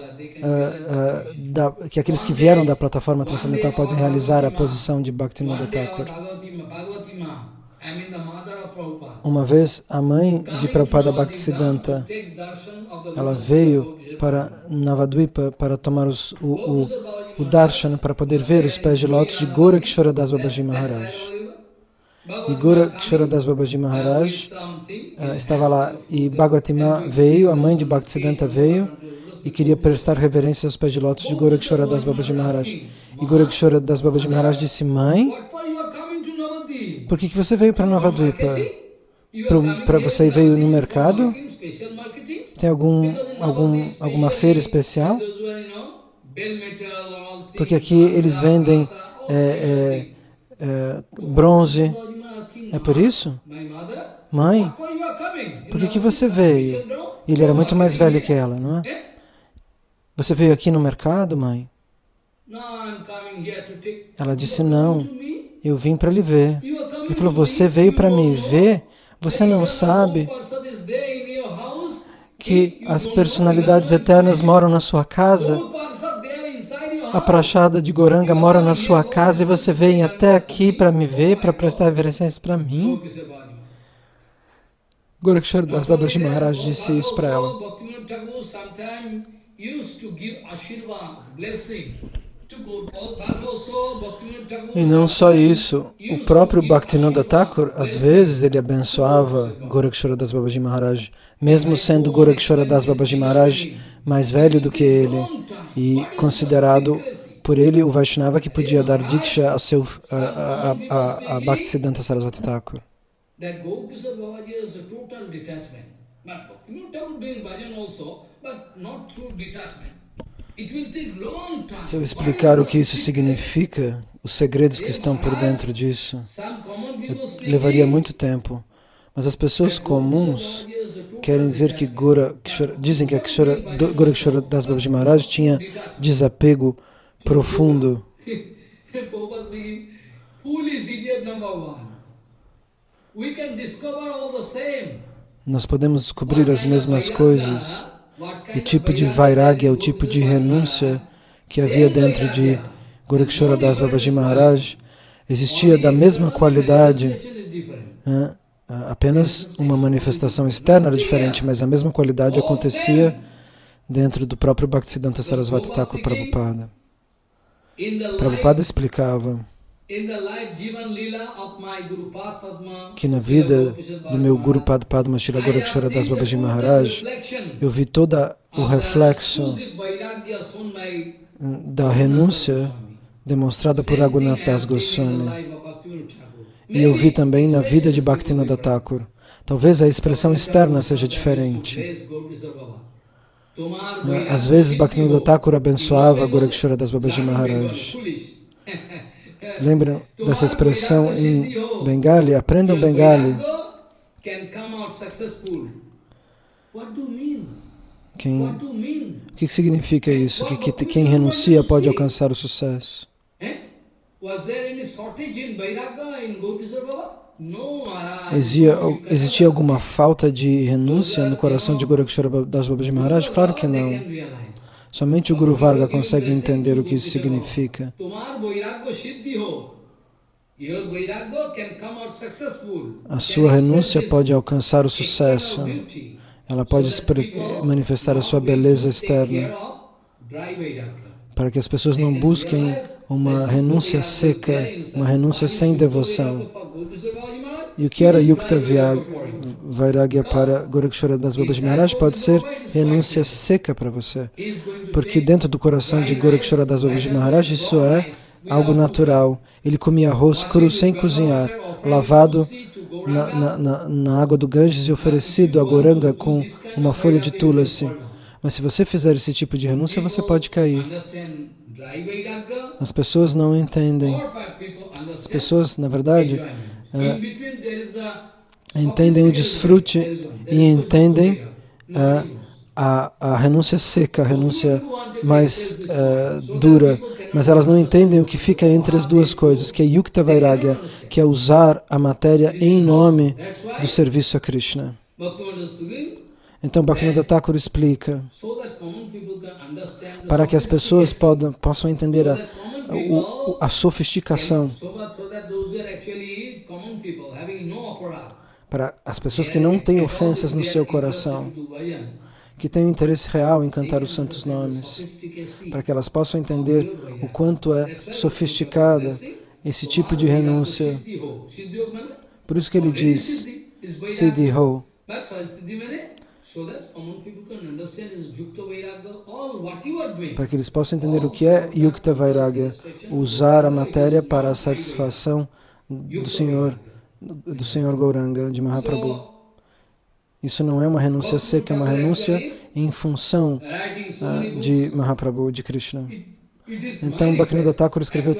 aqueles que vieram da plataforma transcendental podem realizar a posição de Bhaktivinoda Thakur. Uma vez, a mãe de Prabhupada Bhaktisiddhanta, ela veio para Navadvipa para tomar o darshan, para poder ver os pés de lótus de Gorakshora Das Babaji Maharaj. E Gorakshora Das Babaji Maharaj estava lá, e Bhagavati Ma veio, a mãe de Bhaktisiddhanta veio, e queria prestar reverência aos pés de lótus de Gorakshora Das Babaji Maharaj. E Gorakshora Das Babaji Maharaj disse, mãe, por que você veio para Navadvipa? Para você veio no mercado? Tem alguma feira especial? Porque aqui eles vendem bronze. É por isso? Mãe, por que você veio? Ele era muito mais velho que ela, não é? Você veio aqui no mercado, mãe? Ela disse, não, eu vim para lhe ver. Ele falou, você veio para me ver? Você não sabe que as personalidades eternas moram na sua casa? A Prachada de Goranga mora na sua casa e você vem até aqui para me ver, para prestar reverências para mim? Gorakshora Das Babaji Maharaj disse isso para ela. E não só isso, o próprio Bhaktivinoda Thakur, às vezes ele abençoava Gorakshora Das Babaji Maharaj, mesmo sendo Gorakshora Das Babaji Maharaj mais velho do que ele e considerado por ele o Vaishnava que podia dar Diksha a Bhaktisiddhanta Saraswati Thakur. Se eu explicar o que isso significa, os segredos que estão por dentro disso, levaria muito tempo. Mas as pessoas comuns querem dizer que dizem que a Gorakshora Das Babaji Maharaj tinha desapego profundo. Nós podemos descobrir as mesmas coisas. O tipo de vairagya, o tipo de renúncia que havia dentro de Gorakshora Das Babaji Maharaj existia da mesma qualidade, apenas uma manifestação externa era diferente, mas a mesma qualidade acontecia dentro do próprio Bhaktisiddhanta Sarasvati Thakur Prabhupada. Prabhupada explicava que na vida do meu Guru Pad Padma Shri Gorakshara Das Babaji Maharaj, eu vi todo o reflexo da renúncia demonstrada por Raghunath Das Goswami. E eu vi também na vida de Bhaktivinoda Thakur. Talvez a expressão externa seja diferente. Às vezes Bhaktivinoda Thakur abençoava Gorakshara Das Babaji Maharaj. Lembram dessa expressão em Bengali? Aprendam Bengali. O que significa isso? Que quem renuncia pode alcançar o sucesso. Existia alguma falta de renúncia no coração de Gorakshara Das Babaji Maharaj? Claro que não. Somente o Guru Varga consegue entender o que isso significa. A sua renúncia pode alcançar o sucesso. Ela pode manifestar a sua beleza externa. Para que as pessoas não busquem uma renúncia seca, uma renúncia sem devoção. E o que era Yukta Vairagya para Gorakshara Das Babaji Maharaj pode ser renúncia seca para você. Porque dentro do coração de Gorakshara Das Babaji Maharaj isso é algo natural. Ele comia arroz cru sem cozinhar, lavado na água do Ganges e oferecido a Goranga com uma folha de tulasi. Mas se você fizer esse tipo de renúncia, você pode cair. As pessoas não entendem. As pessoas, na verdade, entendem o desfrute e entendem a renúncia seca, a renúncia mais dura, mas elas não entendem o que fica entre as duas coisas, que é Yukta Vairagya, que é usar a matéria em nome do serviço a Krishna. Então Bhaktivinoda Thakur explica, para que as pessoas possam entender a sofisticação, para as pessoas que não têm ofensas no seu coração, que têm um interesse real em cantar os santos nomes, para que elas possam entender o quanto é sofisticada esse tipo de renúncia. Por isso que ele diz Siddhi-ho, para que eles possam entender o que é Yukta Vairagya, usar a matéria para a satisfação do Senhor Gauranga, de Mahaprabhu. Isso não é uma renúncia seca, é uma renúncia em função de Mahaprabhu, de Krishna. Então Bhaktivinoda Thakur escreveu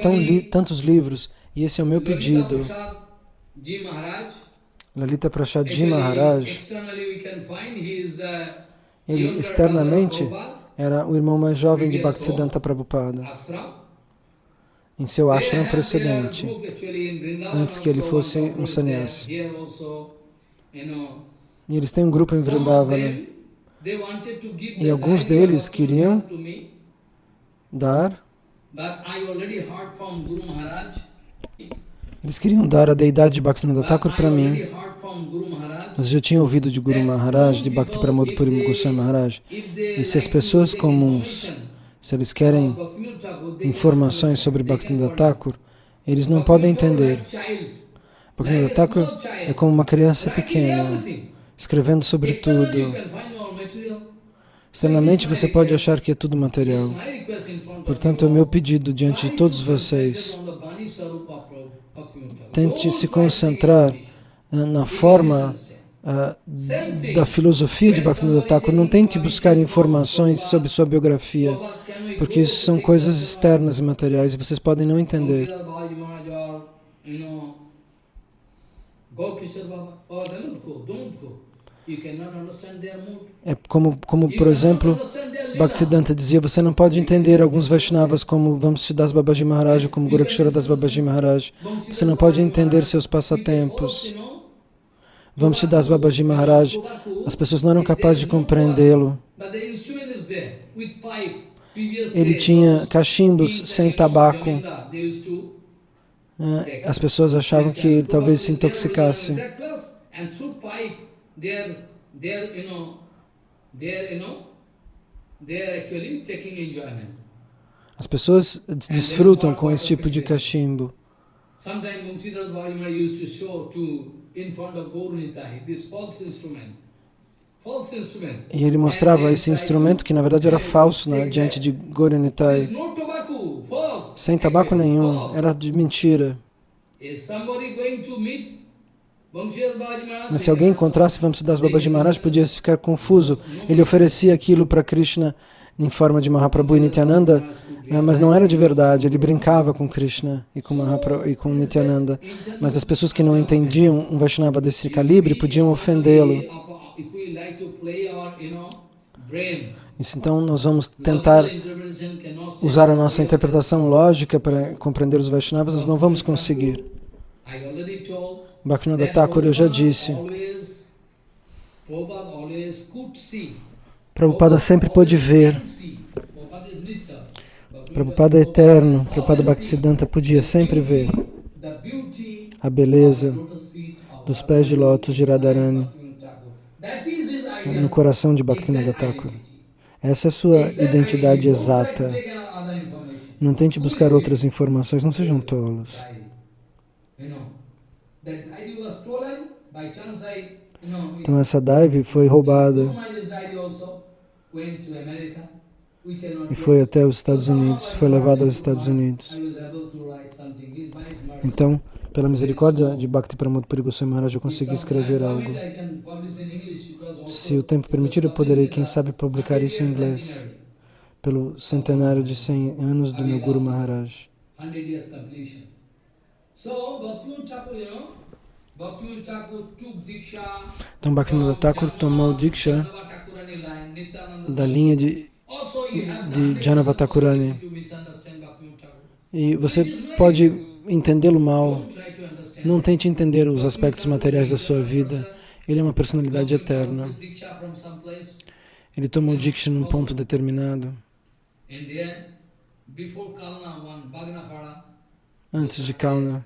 tantos livros, e esse é o meu pedido. Lalita Prasad Ji Maharaj, ele externamente era o irmão mais jovem de Bhaktisiddhanta Prabhupada, em seu ashram precedente, antes que ele fosse um sannyasi. E eles têm um grupo em Vrindavana, e alguns deles queriam dar a deidade de Bhaktivinoda Thakur para mim. Mas eu já tinha ouvido de Guru Maharaj, de Bhakti Pramod Puri Goswami Maharaj. E se as pessoas comuns, se eles querem informações sobre Bhaktivinoda Thakur, eles não podem entender. Bhaktivinoda Thakur é como uma criança pequena, escrevendo sobre tudo. Externamente você pode achar que é tudo material. Portanto, é o meu pedido diante de todos vocês. Tente se concentrar na forma da filosofia de Bhaktivinoda Thakur. Não tente buscar informações sobre sua biografia, porque isso são coisas externas e materiais e vocês podem não entender. É como por exemplo, Bhaktisiddhanta dizia, você não pode entender alguns Vaishnavas como Vamsiddhas Babaji Maharaj, como Gorakshara Das Babaji Maharaj. Você não pode entender seus passatempos. Vamsiddhas Babaji Maharaj, as pessoas não eram capazes de compreendê-lo. Ele tinha cachimbos sem tabaco. As pessoas achavam que ele talvez se intoxicasse. they are actually taking enjoyment. As pessoas desfrutam com esse tipo de cachimbo. Sometimes Bangsidas Babaji Maharaj used to show in front of Gaur Nitai this false instrument. False instrument. E ele mostrava esse instrumento que na verdade era falso, né, diante de Gaur Nitai. There's no tobacco, false. Sem tabaco nenhum, era de mentira. Is somebody going to meet Bangsidas Babaji Maharaj? Mas se alguém encontrasse Vamsidas Babaji Maharaj, podia ficar confuso. Ele oferecia aquilo para Krishna em forma de Mahaprabhu e Nityananda, mas não era de verdade. Ele brincava com Krishna e com Nityananda. Mas as pessoas que não entendiam um Vaishnava desse calibre podiam ofendê-lo. Então nós vamos tentar usar a nossa interpretação lógica para compreender os Vaishnavas, nós não vamos conseguir. Bhaktivinoda Thakur, eu já disse, Prabhupada sempre pôde ver. Prabhupada é eterno, Prabhupada Bhaktisiddhanta podia sempre ver a beleza dos pés de lótus de Radharani no coração de Bhaktivinoda Thakur. Essa é a sua identidade exata. Não tente buscar outras informações, não sejam tolos. Então essa dive foi roubada e foi até os Estados Unidos, foi levada aos Estados Unidos. Então, pela misericórdia de Bhakti Pramod Puri Goswami Maharaj, eu consegui escrever algo. Se o tempo permitir, eu poderei, quem sabe, publicar isso em inglês, pelo centenário de 100 anos do meu Guru Maharaj. Então, Bhaktivinoda Thakur tomou Diksha da linha de Janava Thakurani. E você pode entendê-lo mal. Não tente entender os aspectos materiais da sua vida. Ele é uma personalidade eterna. Ele tomou Diksha num ponto determinado. Antes de Kalna,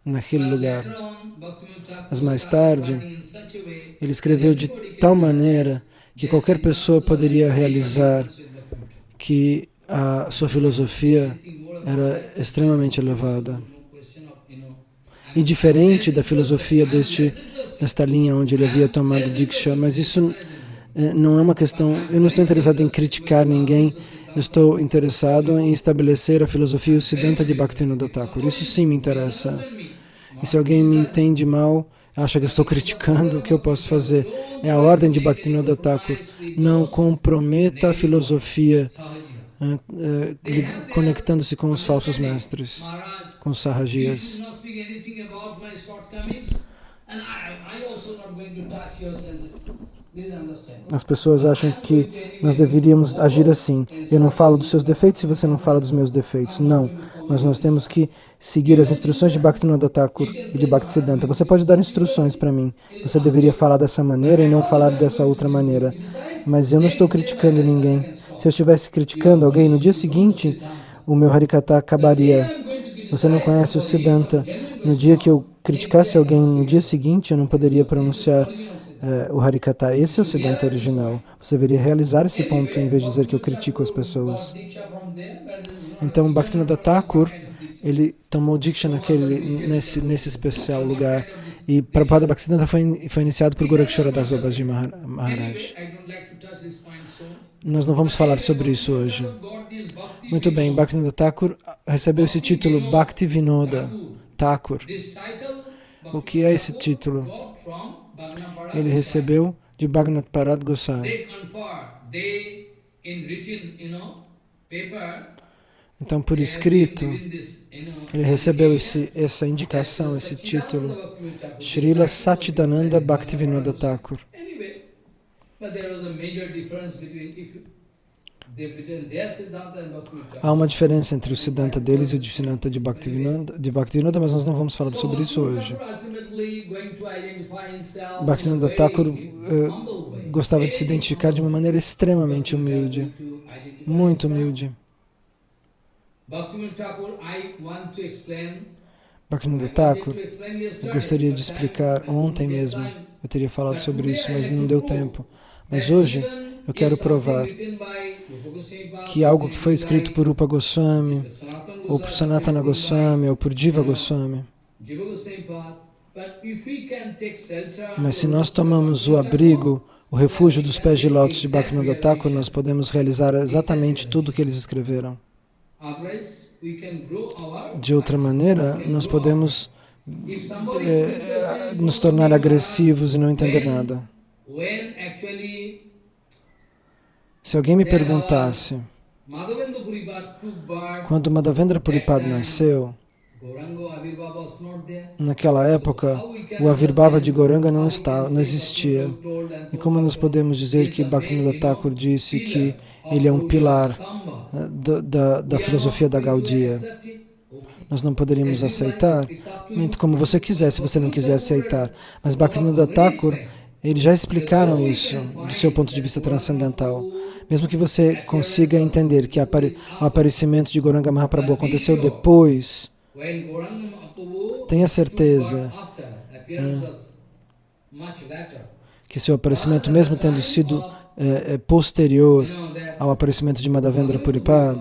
naquele lugar. Mas mais tarde, ele escreveu de tal maneira que qualquer pessoa poderia realizar que a sua filosofia era extremamente elevada. E diferente da filosofia desta linha onde ele havia tomado Diksha, mas isso não é uma questão, eu não estou interessado em criticar ninguém, eu estou interessado em estabelecer a filosofia e o Siddhanta de Bhaktivinoda Thakur. Isso sim me interessa. E se alguém me entende mal, acha que eu estou criticando, o que eu posso fazer? É a ordem de Bhaktivinoda Thakur. Não comprometa a filosofia conectando-se com os falsos mestres, com os sarrajias. As pessoas acham que nós deveríamos agir assim. Eu não falo dos seus defeitos se você não fala dos meus defeitos. Não. Mas nós temos que seguir as instruções de Bhaktivinoda Thakur e de Bhaktisiddhanta. Você pode dar instruções para mim. Você deveria falar dessa maneira e não falar dessa outra maneira. Mas eu não estou criticando ninguém. Se eu estivesse criticando alguém, no dia seguinte, o meu Harikata acabaria. Você não conhece o Siddhanta. No dia que eu criticasse alguém, no dia seguinte, eu não poderia pronunciar o Harikata. Esse é o Siddhanta original. Você deveria realizar esse ponto em vez de dizer que eu critico as pessoas. Então, Bhaktivinoda Thakur, ele tomou Diksha nesse especial lugar. E Prabhupada Bhaktisiddhanta foi iniciado por Gorakshara Das Babaji Maharaj. Nós não vamos falar sobre isso hoje. Muito bem, Bhaktivinoda Thakur recebeu esse título Bhaktivinoda Thakur. O que é esse título? Ele recebeu de Bhagavad Parad Gosai. Então, por escrito, ele recebeu essa indicação, esse título, Srila Satchidananda Bhaktivinoda Thakur. Há uma diferença entre o Siddhanta deles e o Siddhanta de Bhaktivinoda, mas nós não vamos falar sobre isso hoje. Bhaktivinoda Thakur gostava de se identificar de uma maneira extremamente humilde, muito humilde. Bhaktivinoda Thakur, eu gostaria de explicar ontem mesmo, eu teria falado sobre isso, mas não deu tempo. Mas hoje, Eu quero provar que algo que foi escrito por Rupa Goswami, ou por Sanatana Goswami, ou por Jiva Goswami. Mas se nós tomamos o abrigo, o refúgio dos pés de lótus de Bhaktivinoda Thakur, nós podemos realizar exatamente tudo o que eles escreveram. De outra maneira, nós podemos nos tornar agressivos e não entender nada. Se alguém me perguntasse, quando Madhavendra Puripad nasceu, naquela época, o Avirbhava de Gauranga não existia. E como nós podemos dizer que Bhaktivinoda Thakur disse que ele é um pilar da filosofia da Gaudiya? Nós não poderíamos aceitar, como você quiser, se você não quiser aceitar. Mas Bhaktivinoda Thakur, eles já explicaram isso do seu ponto de vista transcendental. Mesmo que você consiga entender que o aparecimento de Gauranga Mahaprabhu aconteceu depois, tenha certeza que seu aparecimento, mesmo tendo sido posterior ao aparecimento de Madhavendra Puripad,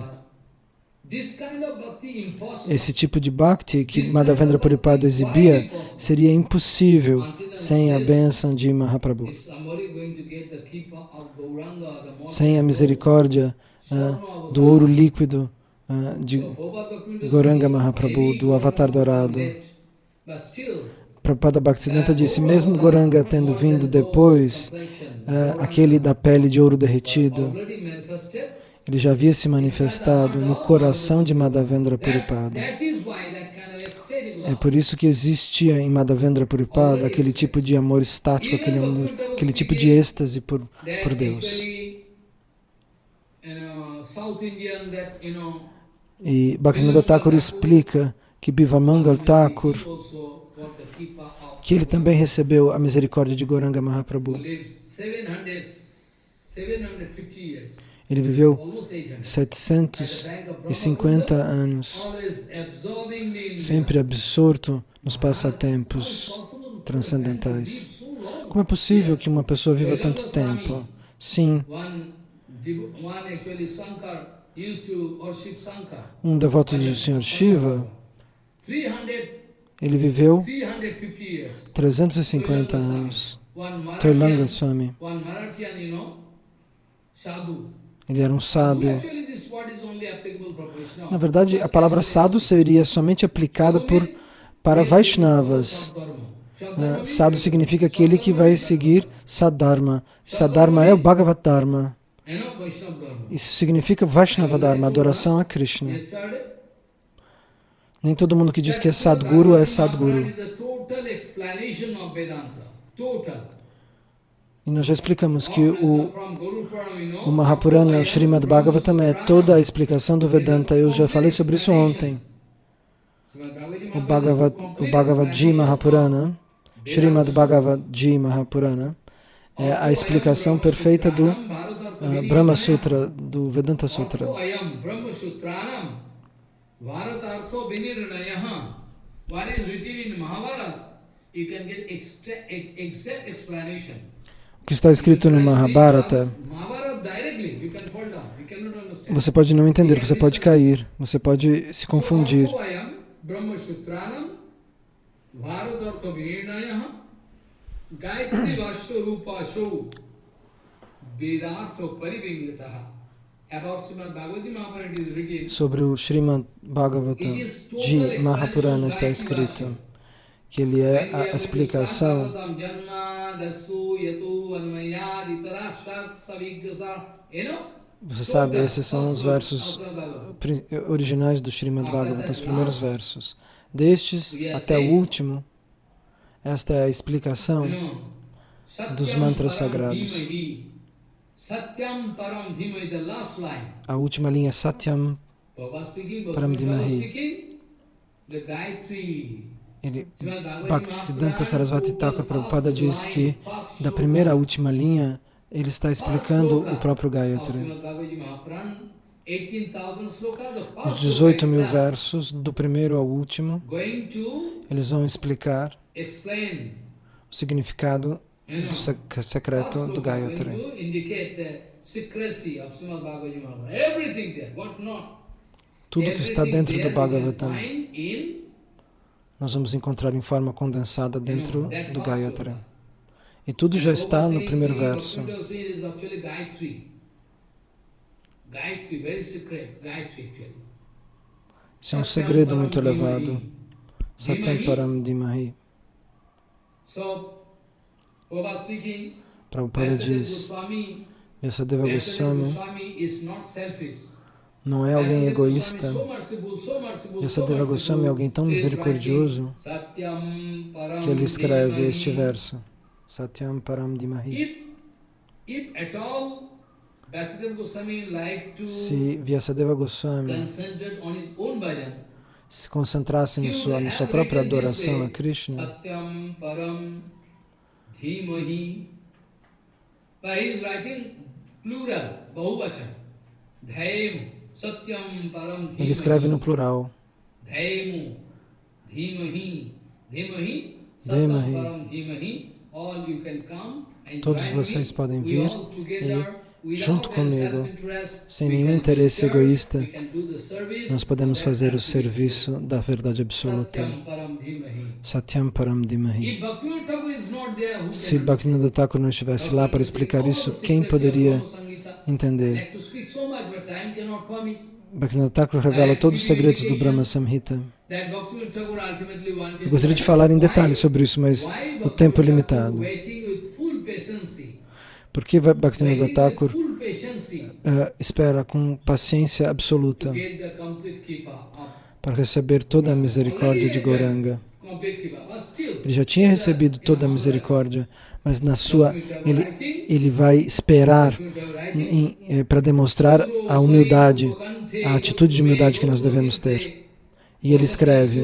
esse tipo de bhakti que Madhavendra Puripad exibia seria impossível sem a bênção de Mahaprabhu, sem a misericórdia do ouro líquido de Gauranga Mahaprabhu, do Avatar Dourado. Prabhupada Bhaktisiddhanta disse, mesmo Gauranga tendo vindo depois, aquele da pele de ouro derretido, ele já havia se manifestado no coração de Madhavendra Puripada. É por isso que existia em Madhavendra Puripada aquele tipo de amor estático, aquele tipo de êxtase por Deus. E Bhaktivinoda Thakur explica que Bivamangal Thakur, que ele também recebeu a misericórdia de Gauranga Mahaprabhu. Ele viveu 750 anos, sempre absorto nos passatempos transcendentais. Como é possível que uma pessoa viva tanto tempo? Sim. Um devoto do Sr. Shiva, ele viveu 350 anos. Toilanga Swami. Ele era um sábio. Na verdade, a palavra sadhu seria somente aplicada para Vaishnavas. Sadhu significa aquele que vai seguir Sadharma. Sadharma é o Bhagavat Dharma. Isso significa Vaishnava Dharma, adoração a Krishna. Nem todo mundo que diz que é Sadguru é Sadguru. E nós já explicamos que o Mahapurana, o Srimad Bhagavatam, é toda a explicação do Vedanta. Eu já falei sobre isso ontem. O Bhagavad Ji Mahapurana, Srimad Bhagavad Ji Mahapurana, é a explicação perfeita do Brahma Sutra, do Vedanta Sutra. O que está escrito no Mahabharata, você pode não entender, você pode cair, você pode se confundir. Sobre o Srimad Bhagavatam de Mahapurana está escrito que ele é a explicação Você sabe, esses são os versos originais do Srimad Bhagavatam, os primeiros versos. Destes até o último, esta é a explicação dos mantras sagrados. A última linha é Satyam Param Dhimahi. Bhaktisiddhanta Sarasvati Thakur Prabhupada diz que da primeira à última linha ele está explicando o próprio Gayatri. Os 18.000 versos, do primeiro ao último, eles vão explicar o significado do secreto do Gayatri. secrecy of Srimad Bhagavad Gita. Everything there, what not? Tudo que está dentro do Bhagavatam, Find in, nós vamos encontrar em forma condensada dentro that do Bhasura. Gayatri. E tudo já está no primeiro verso. Gayatri is actually Gayatri. Gayatri, very secret, Gayatri actually. Isso é um segredo muito elevado. Satyam Param Dhimahi. So, Prabhupada speaking, Prabhupada diz, Vyasadeva Goswami Goswami is not selfish. não é alguém Vyasadeva Goswami egoísta. is so merciful, so merciful, Vyasadeva so Goswami é alguém tão merciful. misericordioso Satyam Param que ele escreve Dhimahi. este verso. Satyam Param Dhimahi. If at all Vyasadeva Goswami like to Se Vyasadeva Goswami concentrate on his own bhajan, se concentrasse he na would sua have própria written this adoração way, a Krishna, Satyam Param Dhimahi. But he is writing plural, Bahuvachan. Dhaimu, Satyam Param Dhimahi. ele escreve no plural. Dhaimu, Dhimahi, Dhimahi, Dhimahi. Satyam Param Dhimahi. All you can come and Todos join vocês me. podem We vir all together, junto without comigo, self-interest, sem we nenhum can interesse serve, egoísta, we can do the service nós podemos of that fazer o absolute serviço da verdade absoluta. Satyam Param Dhimahi. Satyam Param Dhimahi. If Bhaktivinoda Thakur is not there, who Se can Bhaktivinoda Thakur não estivesse lá para explicar isso, quem poderia entender? Bhaktivinoda Thakur revela todos os segredos do Brahma Samhita. Eu gostaria de falar em detalhes sobre isso, mas o tempo é limitado. Por que Bhaktivinoda Thakur espera com paciência absoluta para receber toda a misericórdia de Gauranga? Ele já tinha recebido toda a misericórdia, mas ele vai esperar para demonstrar a humildade, a atitude de humildade que nós devemos ter. E ele escreve: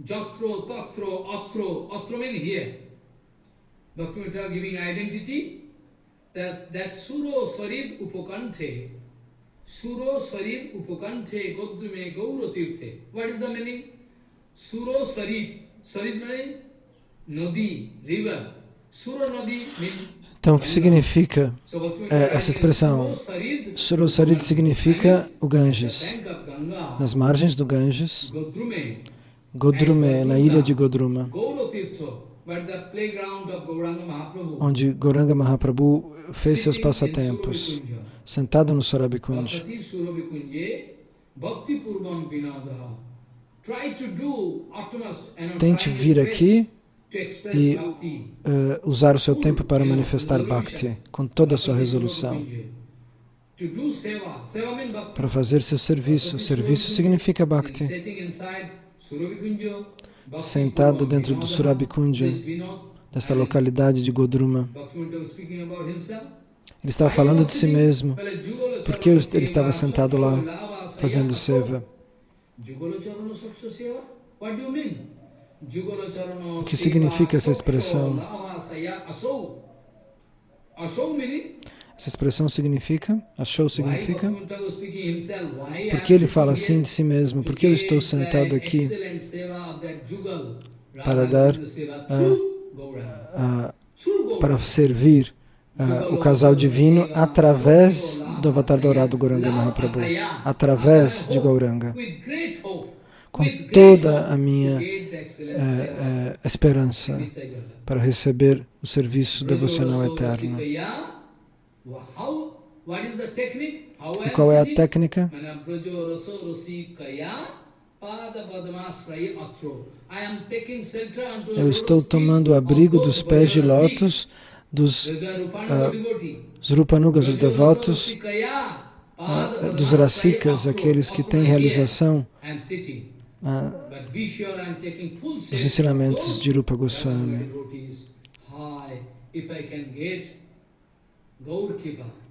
Jatro, Tatro, Atro, Atro means here. Bhaktivinoda giving identity, that Suro Sarid Upakanthe. Suro Sarid Upakanthe Godrume Gauro Tirthe. What is the meaning? Suro Sarid. Sarid means Nadi, river. Suro Nadi means... Então, o que significa essa expressão? Suro Sarid significa o Ganges. Nas margens do Ganges, Godrume, na ilha de Godruma, onde Gauranga Mahaprabhu fez seus passatempos, sentado no Surabhikunj. Tente vir aqui e usar o seu tempo para manifestar Bhakti com toda a sua resolução. Para fazer seu serviço. Serviço significa Bhakti. Sentado dentro do Surabhikunja, dessa localidade de Godruma. Ele estava falando de si mesmo. Por que ele estava sentado lá, fazendo seva? O que significa essa expressão? Essa expressão significa, Ashou significa, por que ele fala assim de si mesmo? Por que eu estou sentado aqui para dar, para servir o casal divino através do avatar dourado Gauranga Mahaprabhu, através de Gauranga, com toda a minha esperança para receber o serviço devocional eterno. E qual é a técnica? Eu estou tomando abrigo dos pés de lótus dos Rupanugas, os devotos, dos Rasikas, aqueles que têm realização dos ensinamentos de Rupa Goswami,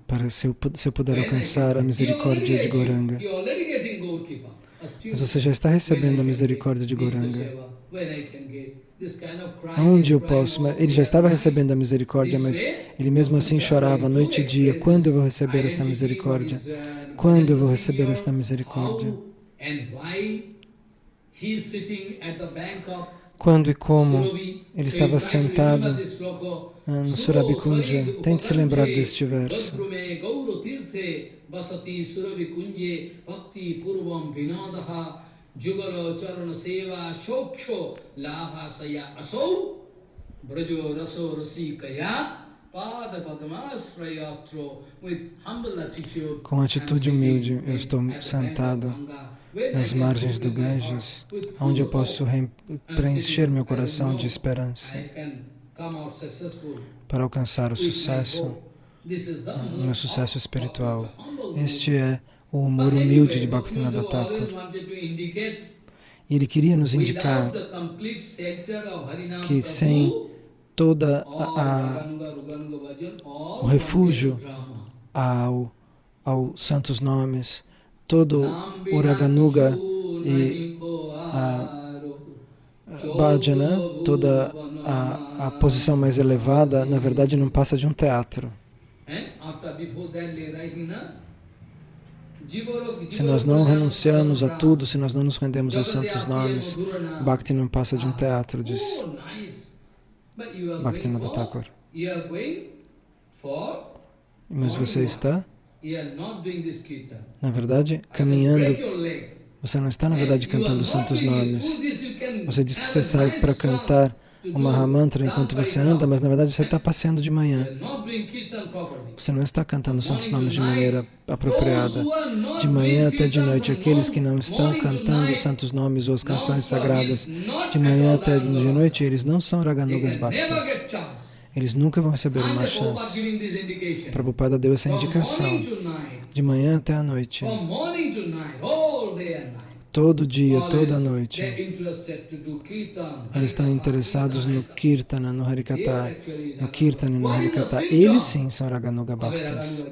para se eu puder alcançar a misericórdia de Gauranga. Mas você já está recebendo a misericórdia de Gauranga. Onde eu posso? Ele já estava recebendo a misericórdia, mas ele mesmo assim chorava noite e dia. Quando eu vou receber esta misericórdia? Quando eu vou receber esta misericórdia? Quando e como ele estava sentado no Surabhikunja. Tente se lembrar deste verso. Com atitude humilde, eu estou sentado nas margens do Ganges, onde eu posso preencher meu coração de esperança para alcançar o sucesso, meu sucesso espiritual. Este é o humor humilde de Bhaktivinoda Thakur. E ele queria nos indicar que sem toda o refúgio aos santos nomes, todo o Raganuga e a bhajana, toda a posição mais elevada, na verdade não passa de um teatro. Se nós não renunciamos a tudo, se nós não nos rendemos aos santos nomes, Bhakti não passa de um teatro, diz Bhaktivinoda Thakur. Mas você está, na verdade, caminhando. Você não está, na verdade, cantando os santos nomes. Você diz que você sai para cantar o Mahamantra enquanto você anda, mas na verdade você está passeando de manhã. Você não está cantando os santos nomes de maneira apropriada. De manhã até de noite, aqueles que não estão cantando os santos nomes ou as canções sagradas, de manhã até de noite, eles não são Raganugas Bhaktas. Eles nunca vão receber uma chance. Prabhupada deu essa indicação. De manhã até a noite. Todo dia, toda noite. Eles estão interessados no Kirtana, no Harikatha. No Kirtana e no Harikatha. Eles sim são Raganuga Bhaktas.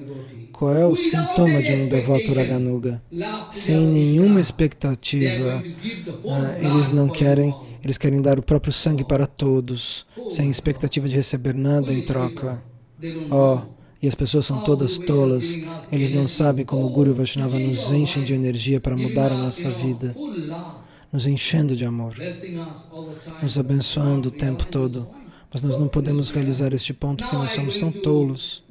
Qual é o sintoma de um devoto Raganuga? Sem nenhuma expectativa. Eles não querem... Eles querem dar o próprio sangue para todos, sem expectativa de receber nada em troca. E as pessoas são todas tolas. Eles não sabem como o Guru Vaishnava nos enche de energia para mudar a nossa vida, nos enchendo de amor, nos abençoando o tempo todo. Mas nós não podemos realizar este ponto porque nós somos tão tolos.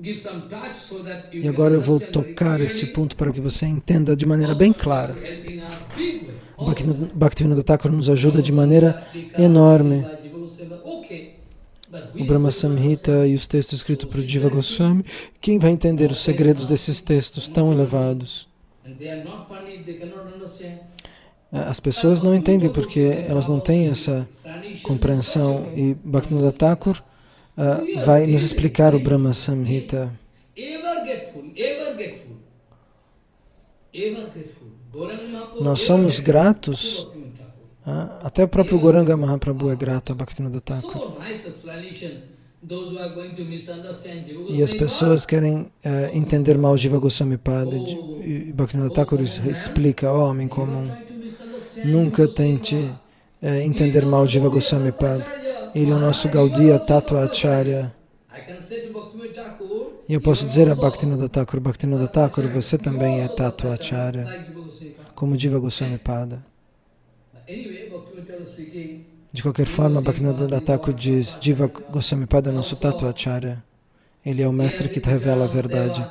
E agora eu vou tocar esse ponto para que você entenda de maneira bem clara. Bhaktivinoda Thakur nos ajuda de maneira enorme. O Brahma Samhita e os textos escritos por Jiva Goswami, quem vai entender os segredos desses textos tão elevados? As pessoas não entendem porque elas não têm essa compreensão. E Bhaktivinoda Thakur vai nos explicar o Brahma Samhita. Nós somos gratos, até o próprio Gauranga Mahaprabhu é grato a Bhaktivinoda Thakur. E as pessoas querem entender mal Jiva Goswami Pada. E Bhaktivinoda Thakur explica, homem comum, nunca tente entender mal Jiva Goswami Pada. Ele é o nosso Gaudiya Tattva Acharya. E eu posso dizer a Bhaktivinoda Thakur, você também é Tattva Acharya, como Jiva Goswami Pada. De qualquer forma, Bhaktivinoda Thakur diz, Jiva Goswami Pada é nosso Tattva Acharya. Ele é o mestre que te revela a verdade.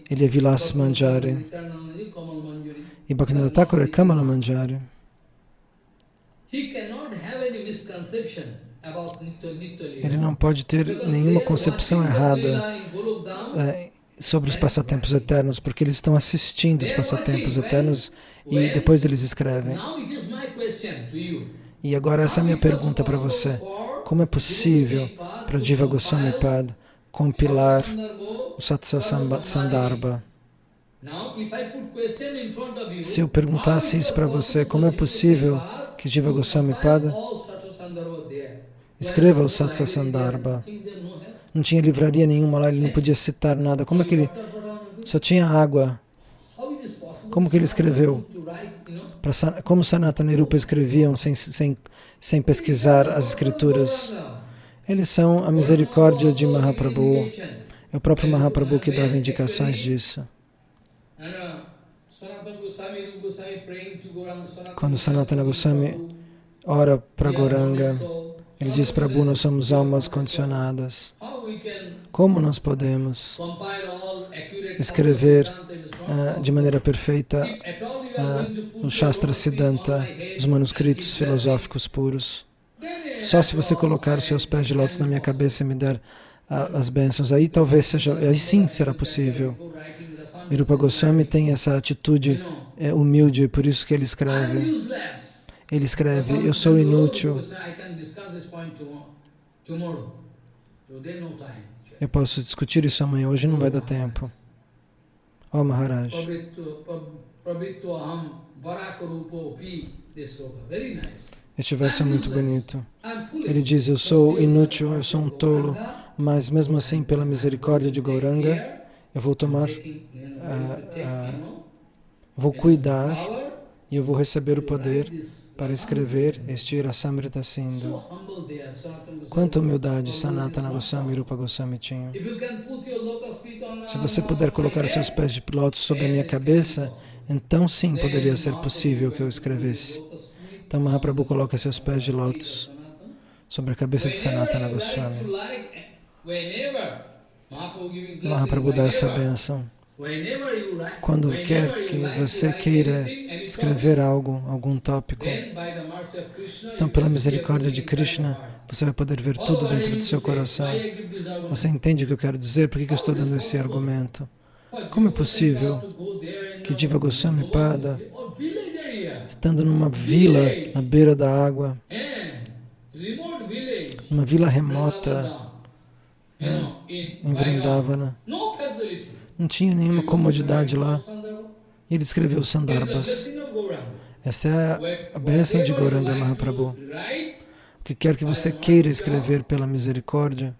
Ele é Vilas Manjari. E Bhaktivinoda Thakur é Kamala Manjari. Ele não pode ter nenhuma concepção errada sobre os passatempos eternos, porque eles estão assistindo os passatempos eternos e depois eles escrevem. E agora essa é a minha pergunta para você. Como é possível para Jiva Goswami Pada compilar o Satsa Sandarbha? Se eu perguntasse isso para você, como é possível que Jiva Goswami Pada escreva o Satsa Sandarbha? Não tinha livraria nenhuma lá, ele não podia citar nada. Como é que ele... Só tinha água. Como que ele escreveu? Como Sanatana e Rupa escreviam sem pesquisar as escrituras? Eles são a misericórdia de Mahaprabhu. É o próprio Mahaprabhu que dava indicações disso. Quando Sanatana Goswami ora para Gauranga, ele diz: Prabhu, nós somos almas condicionadas. Como nós podemos escrever de maneira perfeita o Shastra Siddhanta, os manuscritos filosóficos puros? Só se você colocar os seus pés de lótus na minha cabeça e me der as bênçãos, aí talvez seja, aí sim será possível. Virupa Goswami tem essa atitude humilde, por isso que ele escreve. Ele escreve: eu sou inútil. Eu posso discutir isso amanhã, hoje não vai dar tempo. Ó Maharaj. Este verso é muito bonito. Ele diz: eu sou inútil, eu sou um tolo, mas mesmo assim, pela misericórdia de Gauranga, eu vou tomar, vou cuidar e eu vou receber o poder para escrever este Rasamrita Sindhu. Quanta humildade Sanatana Goswami e Rupa Goswami tinham. Se você puder colocar os seus pés de lótus sobre a minha cabeça, então sim poderia ser possível que eu escrevesse. Então Mahaprabhu coloca seus pés de lótus sobre a cabeça de Sanatana Goswami. Mahaprabhu dá essa bênção. Quando quer que você queira escrever algo, algum tópico, então pela misericórdia de Krishna, você vai poder ver tudo dentro do seu coração. Você entende o que eu quero dizer? Por que eu estou dando esse argumento? Como é possível que Jiva Goswami Pada, estando numa vila à beira da água, uma vila remota, em Vrindavana, não tinha nenhuma comodidade lá, e ele escreveu Sandarbhas. Essa é a bênção de Gauranga Mahaprabhu. O que quer que você queira escrever pela misericórdia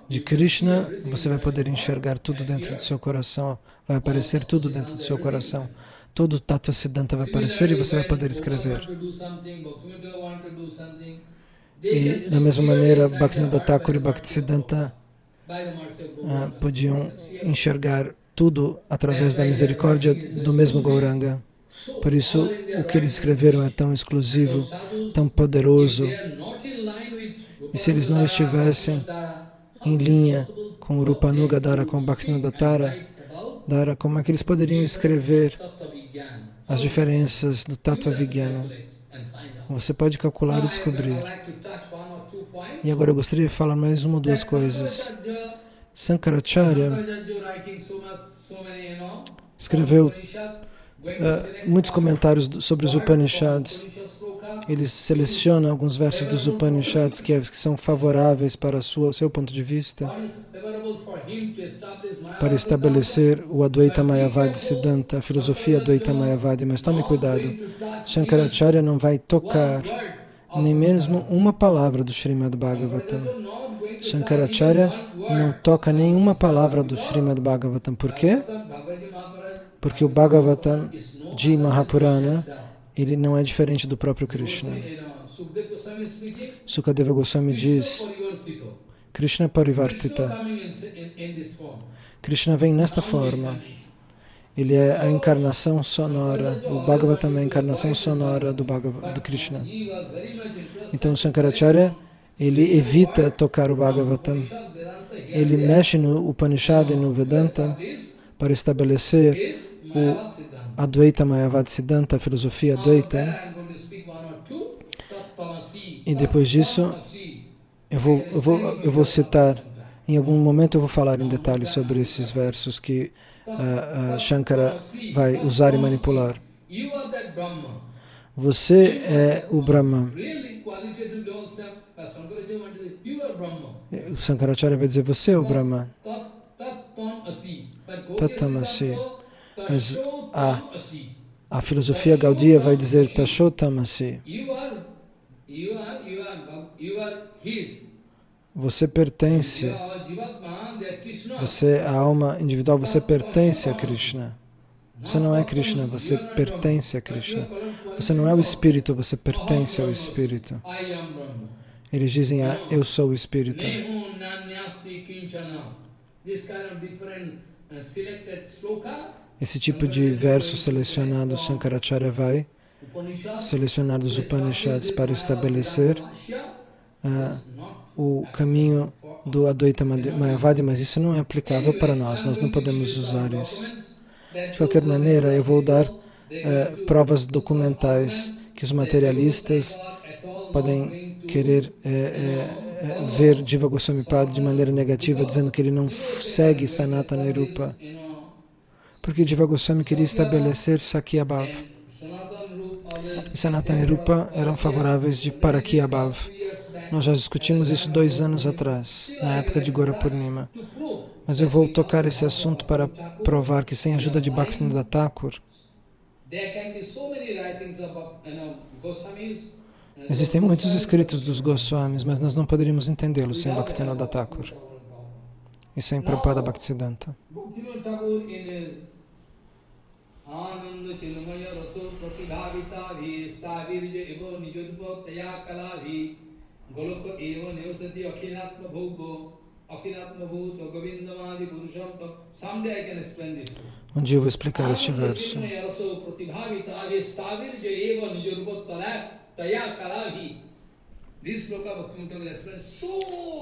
de Krishna, você vai poder enxergar tudo dentro do seu coração, vai aparecer tudo dentro do seu coração. Todo o Tattva Siddhanta vai aparecer e você vai poder escrever. E da mesma maneira, Bhaktivinoda Thakur e Bhaktisiddhanta podiam enxergar tudo através da misericórdia do mesmo Gauranga. Por isso, o que eles escreveram é tão exclusivo, tão poderoso. E se eles não estivessem em linha com o Rupanuga Dara, com o Bhaktivinoda Dara, como é que eles poderiam escrever as diferenças do Tattva Vijnana? Você pode calcular e descobrir. E agora eu gostaria de falar mais uma ou duas coisas. Sankaracharya escreveu muitos comentários sobre os Upanishads. Ele seleciona alguns versos dos Upanishads que são favoráveis para o seu ponto de vista, para estabelecer o Advaita Mayavadi Siddhanta, a filosofia Advaita Mayavadi. Mas tome cuidado, Shankaracharya não vai tocar nem mesmo uma palavra do Srimad Bhagavatam. Shankaracharya não toca nenhuma palavra do Srimad Bhagavatam. Por quê? Porque o Bhagavatam de Mahapurana, ele não é diferente do próprio Krishna. Sukadeva Goswami diz: Krishna Parivartita. Krishna vem nesta forma. Ele é a encarnação sonora. O Bhagavatam é a encarnação sonora do Krishna. Então Shankaracharya, ele evita tocar o Bhagavatam. Ele mexe no Upanishad e no Vedanta para estabelecer o Advaita Mayavadi Siddhanta, a filosofia Advaita. E depois disso, eu vou citar, em algum momento eu vou falar em detalhes sobre esses versos que Shankara vai usar e manipular. Você é o Brahman. O Shankaracharya vai dizer: você é o Brahman. Tatamasi. Mas a filosofia Gaudiya vai dizer Tashotamasi. Você pertence, você é a alma individual, você pertence a Krishna. Você não é Krishna, você pertence a Krishna. Você não é o Espírito, você pertence ao Espírito. Eles dizem, eu sou o Espírito. Esse tipo de verso selecionado, Shankaracharya vai selecionar dos Upanishads para estabelecer o caminho do Advaita Mayavadi, mas isso não é aplicável para nós, nós não podemos usar isso. De qualquer maneira, eu vou dar provas documentais que os materialistas podem querer ver Jiva Goswami Pada de maneira negativa, dizendo que ele não segue Sanatana Rupa, porque Jiva Goswami queria estabelecer Sakya Bhav. E Sanatana Rupa eram favoráveis de Parakya Bhav. Nós já discutimos isso 2 anos atrás, na época de Gora Purnima. Mas eu vou tocar esse assunto para provar que sem a ajuda de Bhaktivinoda Thakur, existem muitos escritos dos Goswamis, mas nós não poderíamos entendê-los sem Bhaktivinoda Thakur e sem Prabhupada Bhaktisiddhanta. Um dia eu vou explicar este verso.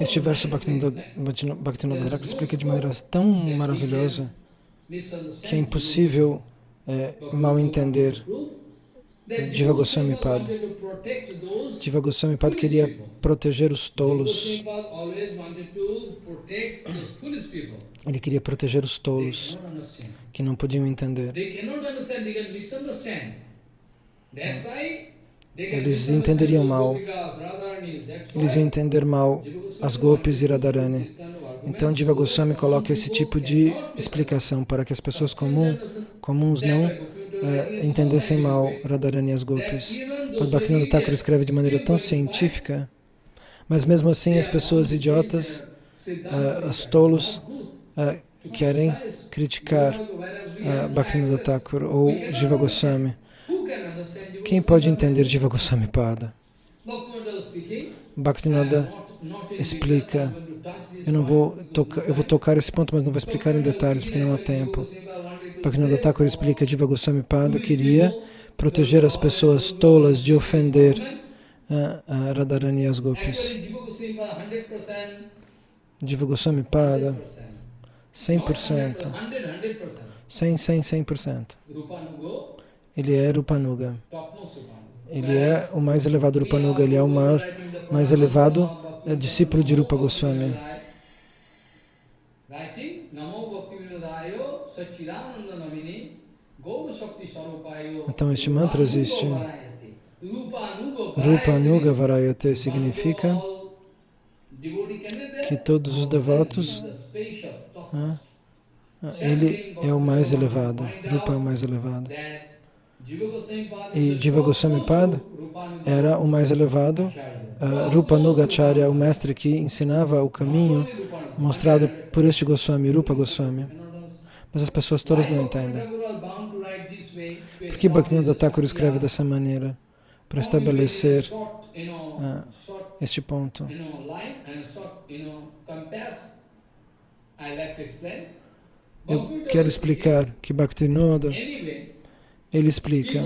Este verso Bhaktivinoda Thakur explica de maneira tão maravilhosa que é impossível mal entender Jiva Goswami Pada. Jiva Goswami Pada queria proteger os tolos. Ele queria proteger os tolos que não podiam entender. Eles entenderiam mal. Eles iam entender mal as Gopis e Radharani. Então Jiva Goswami coloca esse tipo de explicação para que as pessoas comuns não entendessem mal Radharani e as Gopis. Bhaktivinoda Thakur escreve de maneira tão científica, mas mesmo assim as pessoas idiotas, os tolos, querem criticar Bhaktivinoda Thakur ou Jiva Goswami. Quem pode entender Jiva Goswami Pada? Bhaktivinoda explica. Eu vou tocar esse ponto, mas não vou explicar em detalhes porque não há tempo. Bhaktivinoda Thakur explica que Jiva Goswami Pada queria proteger as pessoas tolas de ofender a Radharani e as Gopis. Jiva Goswami Pada, 100%. 100%. Ele é Rupanuga. Ele é o mais elevado Rupanuga, ele é o mais elevado discípulo de Rupa Goswami. Então este mantra existe. Rupanuga Varayate significa que todos os devotos, ele é o mais elevado, Rupa é o mais elevado. E Jiva Goswami Pada era o mais elevado, Rupanuga Acharya, o mestre que ensinava o caminho mostrado por este Goswami, Rupa Goswami. Mas as pessoas todas não entendem. Por que Bhaktivinoda Thakur escreve dessa maneira? Para estabelecer este ponto. Eu quero explicar que Bhaktivinoda, ele explica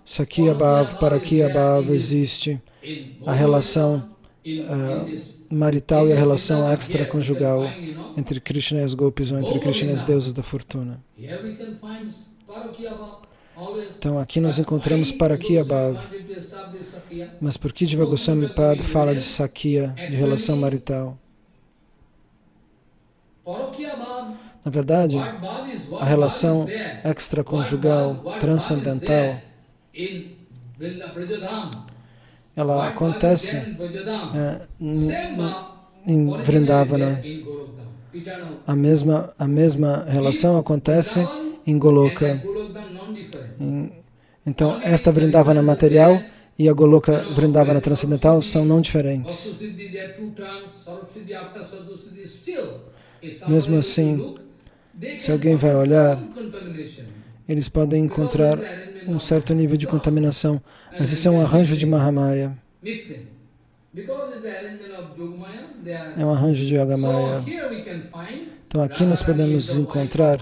Sakya Bhav, Parakya Bhav, existe a relação marital e a relação extraconjugal entre Krishna e as Gopis ou entre Krishna e as deusas da fortuna. Então aqui nós encontramos Parakya Bhav. Mas por que Jiva Goswami Pada fala de Sakya, de relação marital? Na verdade, a relação extraconjugal, transcendental, ela acontece em Vrindavana. A mesma relação acontece em Goloka. Então, esta Vrindavana material e a Goloka Vrindavana transcendental são não diferentes. Mesmo assim, Se alguém vai olhar, eles podem encontrar um certo nível de contaminação, mas isso é um arranjo de Mahamaya. É um arranjo de Yogamaya. Então aqui nós podemos encontrar,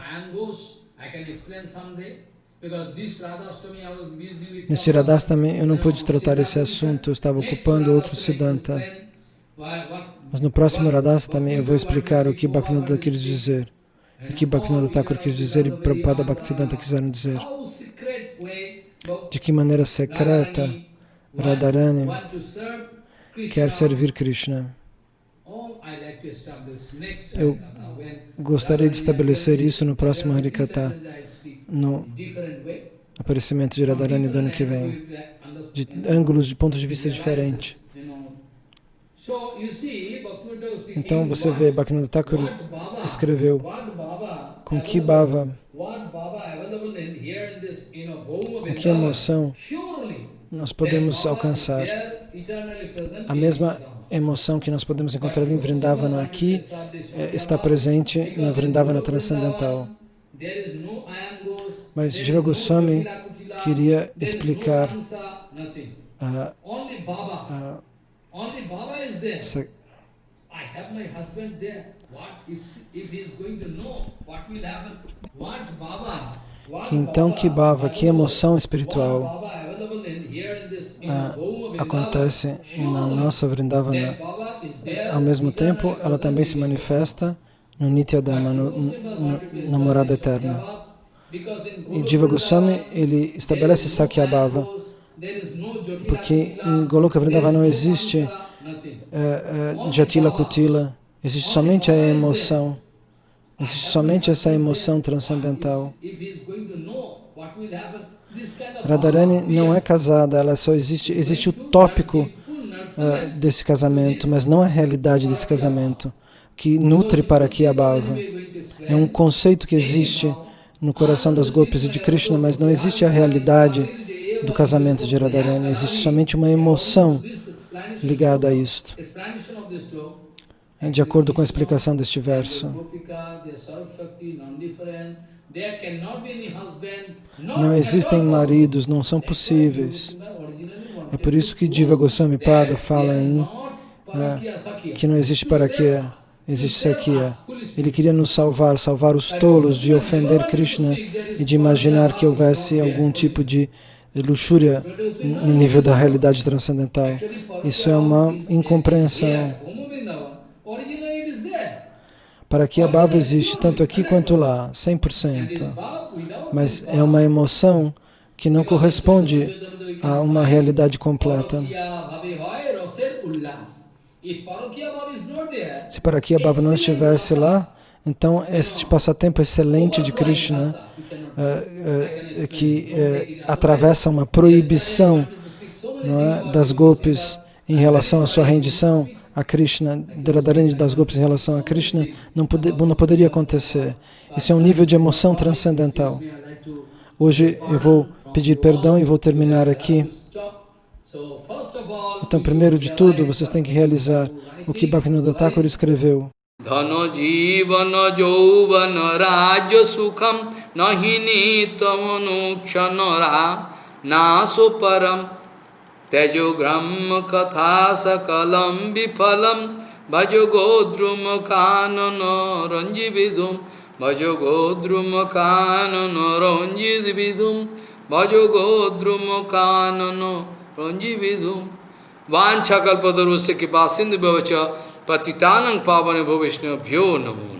neste Radhastami eu não pude tratar esse assunto, eu estava ocupando outro Siddhanta. Mas no próximo Radhastami eu vou explicar o que Bhaktivinoda quis dizer, o que Bhaktivinoda Thakur quis dizer e Prabhupada Bhaktisiddhanta quiseram dizer. De que maneira secreta Radharani quer servir Krishna. Eu gostaria de estabelecer isso no próximo Harikatha, no aparecimento de Radharani do ano que vem, de ângulos, de pontos de vista diferentes. Então você vê, Bhaktivinoda Thakur escreveu com que bhava, com que emoção nós podemos alcançar a mesma emoção que nós podemos encontrar em Vrindavana aqui, está presente na Vrindavana transcendental. Mas Jiva Goswami queria explicar que então que bhava, que emoção espiritual acontece na nossa Vrindavana. Ao mesmo tempo, ela também se manifesta no Nityadama, na morada eterna. E Jiva Goswami, ele estabelece Sakyabhava, porque em Goloka Vrindavana não existe Jatila Kutila, existe somente a emoção, existe somente essa emoção transcendental. Radharani não é casada, ela só existe o tópico desse casamento, mas não a realidade desse casamento, que nutre para Kiyabhava. É um conceito que existe no coração das gopis e de Krishna, mas não existe a realidade do casamento de Radharani, existe somente uma emoção ligada a isto. De acordo com a explicação deste verso. Não existem maridos, não são possíveis. É por isso que Jiva Goswami Pada fala que não existe Parakya, existe Sakya. Ele queria nos salvar os tolos de ofender Krishna e de imaginar que houvesse algum tipo de luxúria no nível da realidade transcendental. Isso é uma incompreensão. Parakya-bhava existe tanto aqui quanto lá, 100%. Mas é uma emoção que não corresponde a uma realidade completa. Se Parakya-bhava não estivesse lá, então este passatempo excelente de Krishna, que atravessa uma proibição, não é, das gopis em relação à sua rendição a Krishna, de Radharani das gopis em relação a Krishna, não poderia acontecer. Isso é um nível de emoção transcendental. Hoje eu vou pedir perdão e vou terminar aqui. Então, primeiro de tudo, vocês têm que realizar o que Bhaktivinoda Thakur escreveu. Dhano jivana jauvana rajya sukham nahini tamanukshana naso param tejo gram katha sakalam vipalam bhajo godrum kanana ranjividum bhajo godrum kanana ranjividum bhajo godrum kanana ranjividum vancha kalpatarusya kripa sindhu bhavacha patitanang pavane bhavishna bhyo namo.